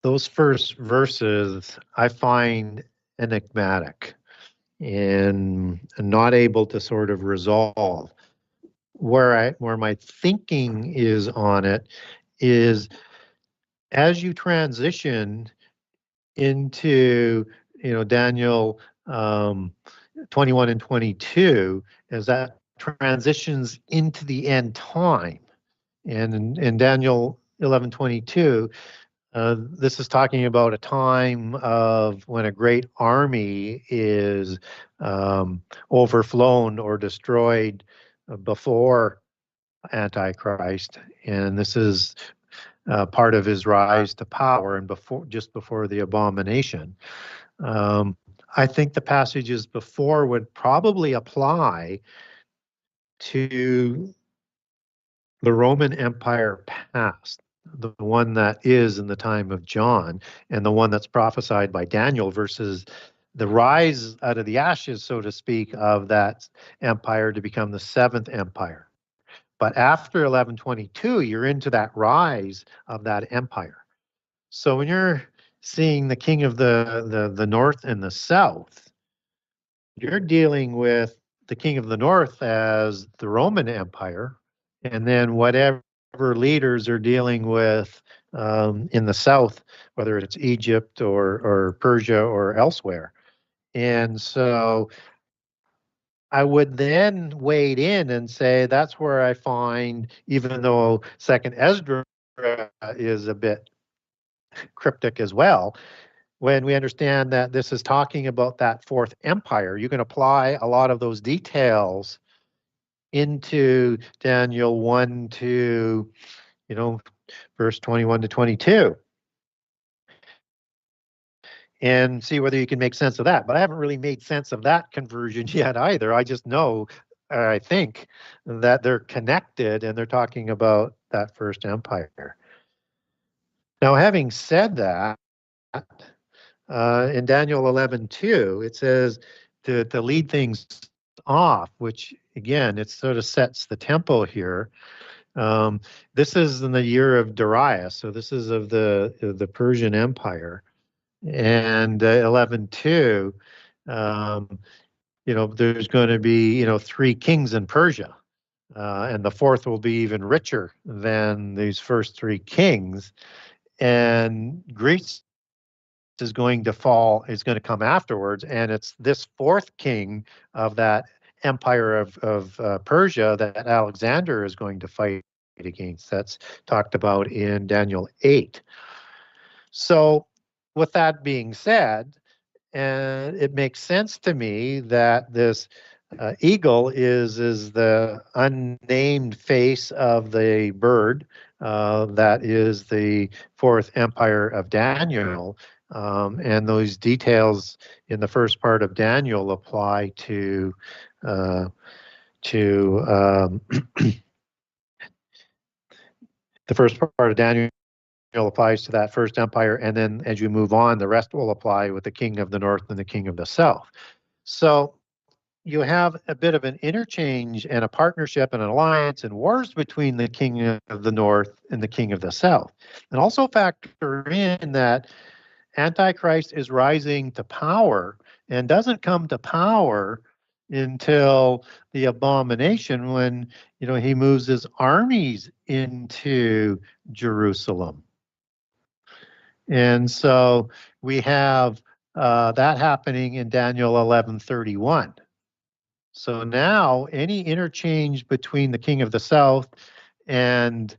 those first verses I find enigmatic and not able to sort of resolve. Where my thinking is on it is, as you transition into Daniel 21 and 22, as that transitions into the end time, and in Daniel 11:22, this is talking about a time of when a great army is overflown or destroyed before Antichrist, and this is part of his rise to power and just before the abomination. I think the passages before would probably apply to the Roman Empire past, the one that is in the time of John, and the one that's prophesied by Daniel, versus the rise out of the ashes, so to speak, of that empire to become the 7th empire. But after 11:22, you're into that rise of that empire. So when you're seeing the king of the north and the south, you're dealing with the king of the north as the Roman Empire, and then whatever leaders are dealing with in the south, whether it's Egypt or Persia or elsewhere. And so I would then wade in and say that's where I find, even though Second Ezra is a bit cryptic as well. When we understand that this is talking about that fourth empire, you can apply a lot of those details into Daniel 1 to, verse 21 to 22. And see whether you can make sense of that. But I haven't really made sense of that conversion yet either. I just know, I think, that they're connected and they're talking about that first empire. Now, having said that, in Daniel 11:2, it says to lead things off, which again, it sort of sets the tempo here. This is in the year of Darius, so this is of the Persian Empire. And 11:2, there's going to be, 3 kings in Persia, and the fourth will be even richer than these first 3 kings. And Greece is going to fall, is going to come afterwards, and it's this fourth king of that empire of Persia that Alexander is going to fight against. That's talked about in Daniel 8. So with that being said, and it makes sense to me that this eagle is the unnamed face of the bird that is the fourth empire of Daniel, and those details in the first part of Daniel apply to the first part of Daniel applies to that first empire, and then as you move on, the rest will apply with the king of the north and the king of the south. So you have a bit of an interchange and a partnership and an alliance and wars between the king of the north and the king of the south. And also factor in that Antichrist is rising to power and doesn't come to power until the abomination, when he moves his armies into Jerusalem. And so we have that happening in Daniel 11:31. So now any interchange between the king of the south and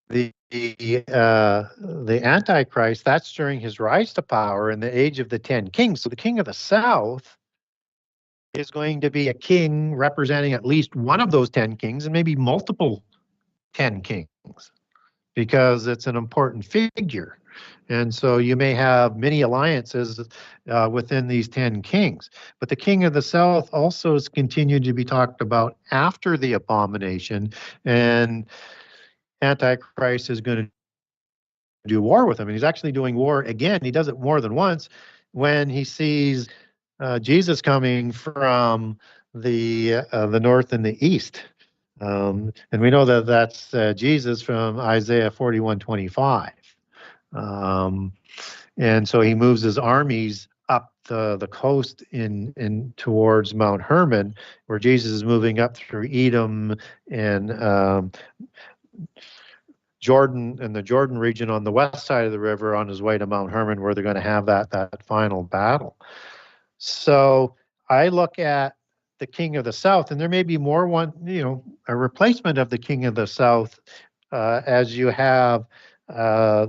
the Antichrist, that's during his rise to power in the age of the 10 kings. So the king of the south is going to be a king representing at least one of those 10 kings and maybe multiple 10 kings, because it's an important figure. And so you may have many alliances within these 10 kings. But the king of the south also has continued to be talked about after the abomination, and Antichrist is going to do war with him. And he's actually doing war again. He does it more than once when he sees Jesus coming from the north and the east. And we know that that's Jesus from Isaiah 41:25. And so he moves his armies up the coast in towards Mount Hermon, where Jesus is moving up through Edom and Jordan, and the Jordan region on the west side of the river, on his way to Mount Hermon, where they're going to have that final battle. So I look at the king of the south, and there may be more a replacement of the king of the south as you have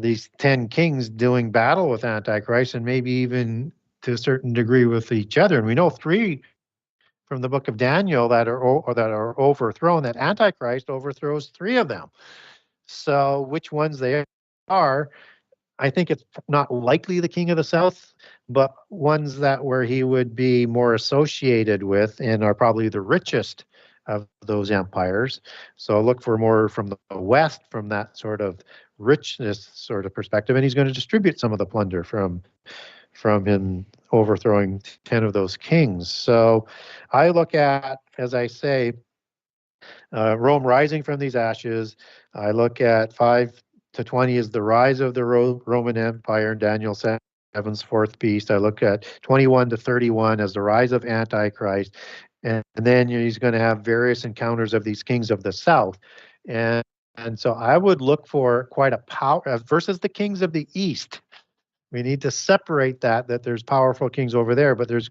these 10 kings doing battle with Antichrist, and maybe even to a certain degree with each other. And we know 3 from the book of Daniel that are overthrown, that Antichrist overthrows 3 of them. So which ones they are, I think it's not likely the king of the south, but ones that where he would be more associated with and are probably the richest of those empires. So look for more from the west, from that sort of richness sort of perspective, and he's going to distribute some of the plunder from him overthrowing 10 of those kings. So I look at, as I say, Rome rising from these ashes. I look at 5 to 20 as the rise of the Roman Empire in Daniel 7's fourth beast. I look at 21 to 31 as the rise of Antichrist. And then he's going to have various encounters of these kings of the south. And so I would look for quite a power versus the kings of the east. We need to separate that there's powerful kings over there, but there's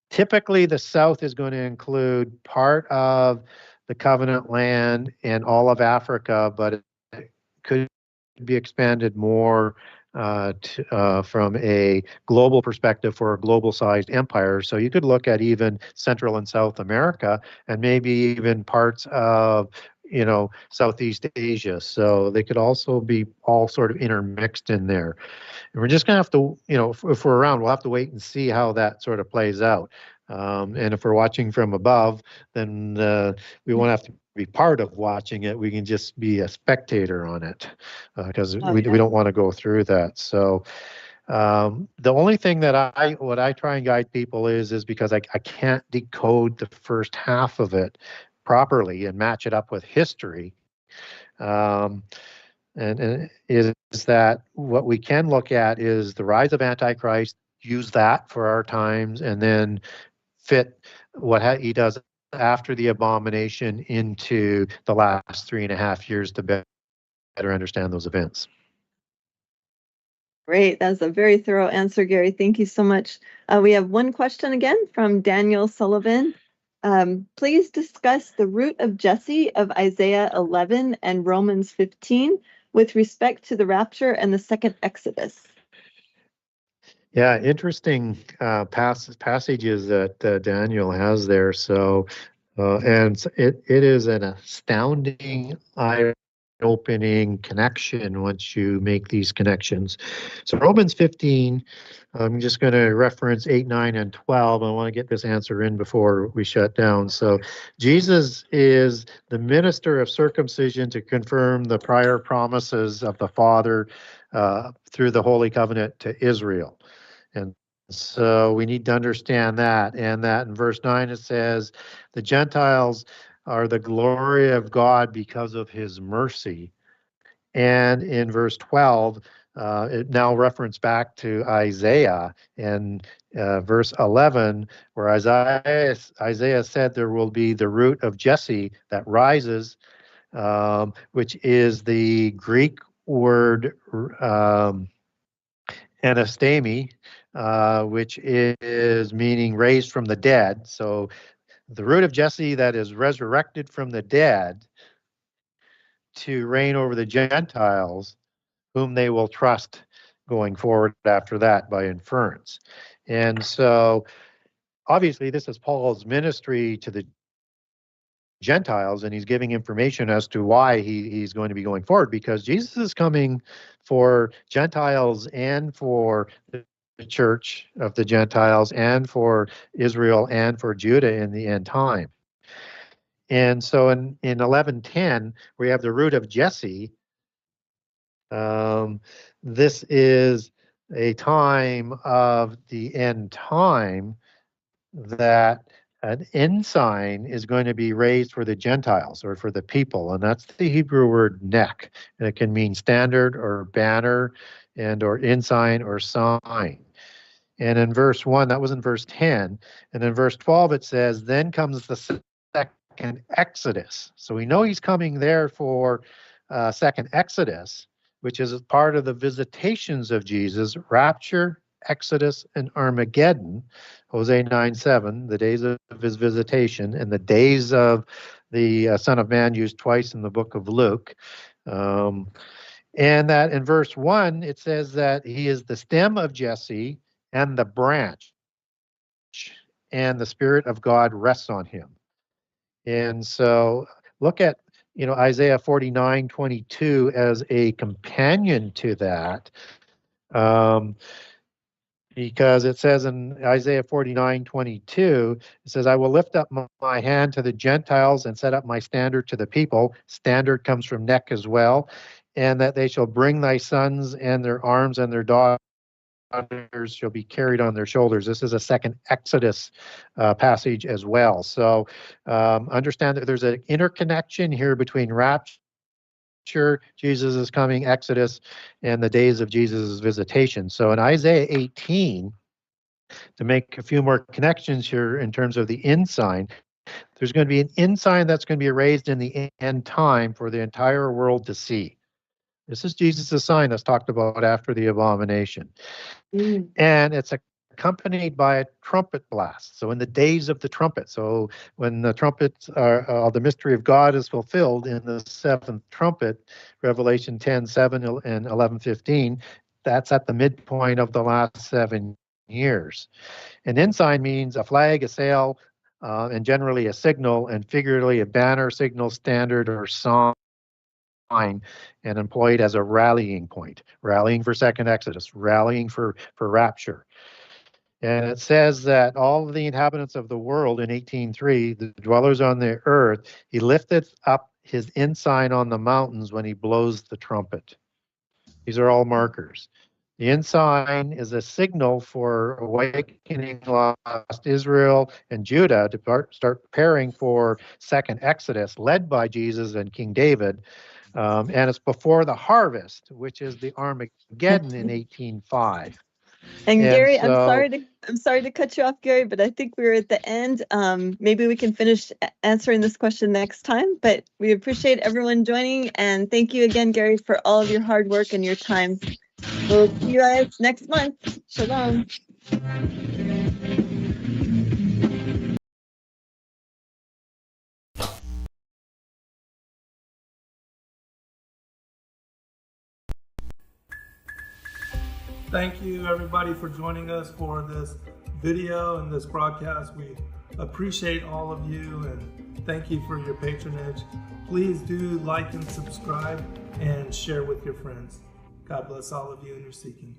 typically the south is going to include part of the covenant land and all of Africa, but it could be expanded more from a global perspective for a global-sized empire. So you could look at even Central and South America, and maybe even parts of Southeast Asia. So they could also be all sort of intermixed in there. And we're just going to have to, if we're around, we'll have to wait and see how that sort of plays out. And if we're watching from above, then we won't have to be part of watching it. We can just be a spectator on it, because we don't want to go through that. So the only thing that what I try and guide people is because I can't decode the first half of it properly and match it up with history. And is that what we can look at is the rise of Antichrist, use that for our times, and then fit what he does after the abomination into the last 3.5 years to better understand those events. Great. That's a very thorough answer, Gary. Thank you so much. We have one question again from Daniel Sullivan. Please discuss the root of Jesse of Isaiah 11 and Romans 15 with respect to the rapture and the second Exodus. Yeah, interesting passages that Daniel has there. So, and it is an astounding eye-opening connection once you make these connections. So Romans 15, I'm just going to reference 8, 9, and 12. I want to get this answer in before we shut down. So Jesus is the minister of circumcision to confirm the prior promises of the Father through the Holy Covenant to Israel. And so we need to understand that. And that in verse 9 it says, the Gentiles are the glory of God because of his mercy. And in verse 12, it now reference back to Isaiah and verse 11, where Isaiah said there will be the root of Jesse that rises, which is the Greek word anastami, which is meaning raised from the dead. So the root of Jesse that is resurrected from the dead to reign over the Gentiles, whom they will trust going forward after that by inference. And so obviously this is Paul's ministry to the Gentiles, and he's giving information as to why he's going to be going forward, because Jesus is coming for Gentiles and for the church of the Gentiles and for Israel and for Judah in the end time. And so in 11:10, we have the root of Jesse. This is a time of the end time that an ensign is going to be raised for the Gentiles or for the people, and that's the Hebrew word nek, and it can mean standard or banner and or ensign or sign. And in verse 1, that was in verse 10, and in verse 12 it says, then comes the second Exodus. So we know he's coming there for second Exodus, which is part of the visitations of Jesus, rapture, Exodus, and Armageddon. Hosea 9:7, the days of his visitation, and the days of the Son of Man used twice in the book of Luke. And that in verse 1, it says that he is the stem of Jesse and the branch, and the Spirit of God rests on him. And so look at Isaiah 49:22 as a companion to that. Because it says in Isaiah 49:22, it says, I will lift up my hand to the Gentiles and set up my standard to the people. Standard comes from neck as well. And that they shall bring thy sons and their arms and their daughters shall be carried on their shoulders. This is a second Exodus passage as well. So understand that there's an interconnection here between rapture, Jesus is coming, Exodus, and the days of Jesus' visitation. So in Isaiah 18, to make a few more connections here in terms of the ensign, there's going to be an ensign that's going to be raised in the end time for the entire world to see. This is Jesus' sign that's talked about after the abomination. And it's a accompanied by a trumpet blast. So in the days of the trumpet, so when the trumpets are, the mystery of God is fulfilled in the seventh trumpet, Revelation 10:7 and 11:15, that's at the midpoint of the last 7 years. An ensign means a flag, a sail, and generally a signal, and figuratively a banner, signal, standard, or sign, and employed as a rallying point, rallying for second Exodus, rallying for rapture. And it says that all of the inhabitants of the world in 18:3, the dwellers on the earth, he lifteth up his ensign on the mountains when he blows the trumpet. These are all markers. The ensign is a signal for awakening lost Israel and Judah to start preparing for second Exodus, led by Jesus and King David. And it's before the harvest, which is the Armageddon in 18:5. And Gary, so, I'm sorry to cut you off, Gary, but I think we're at the end. Maybe we can finish answering this question next time, but we appreciate everyone joining, and thank you again, Gary, for all of your hard work and your time. We'll see you guys next month. Shalom. Thank you everybody for joining us for this video and this broadcast. We appreciate all of you and thank you for your patronage. Please do like and subscribe and share with your friends. God bless all of you in your seeking.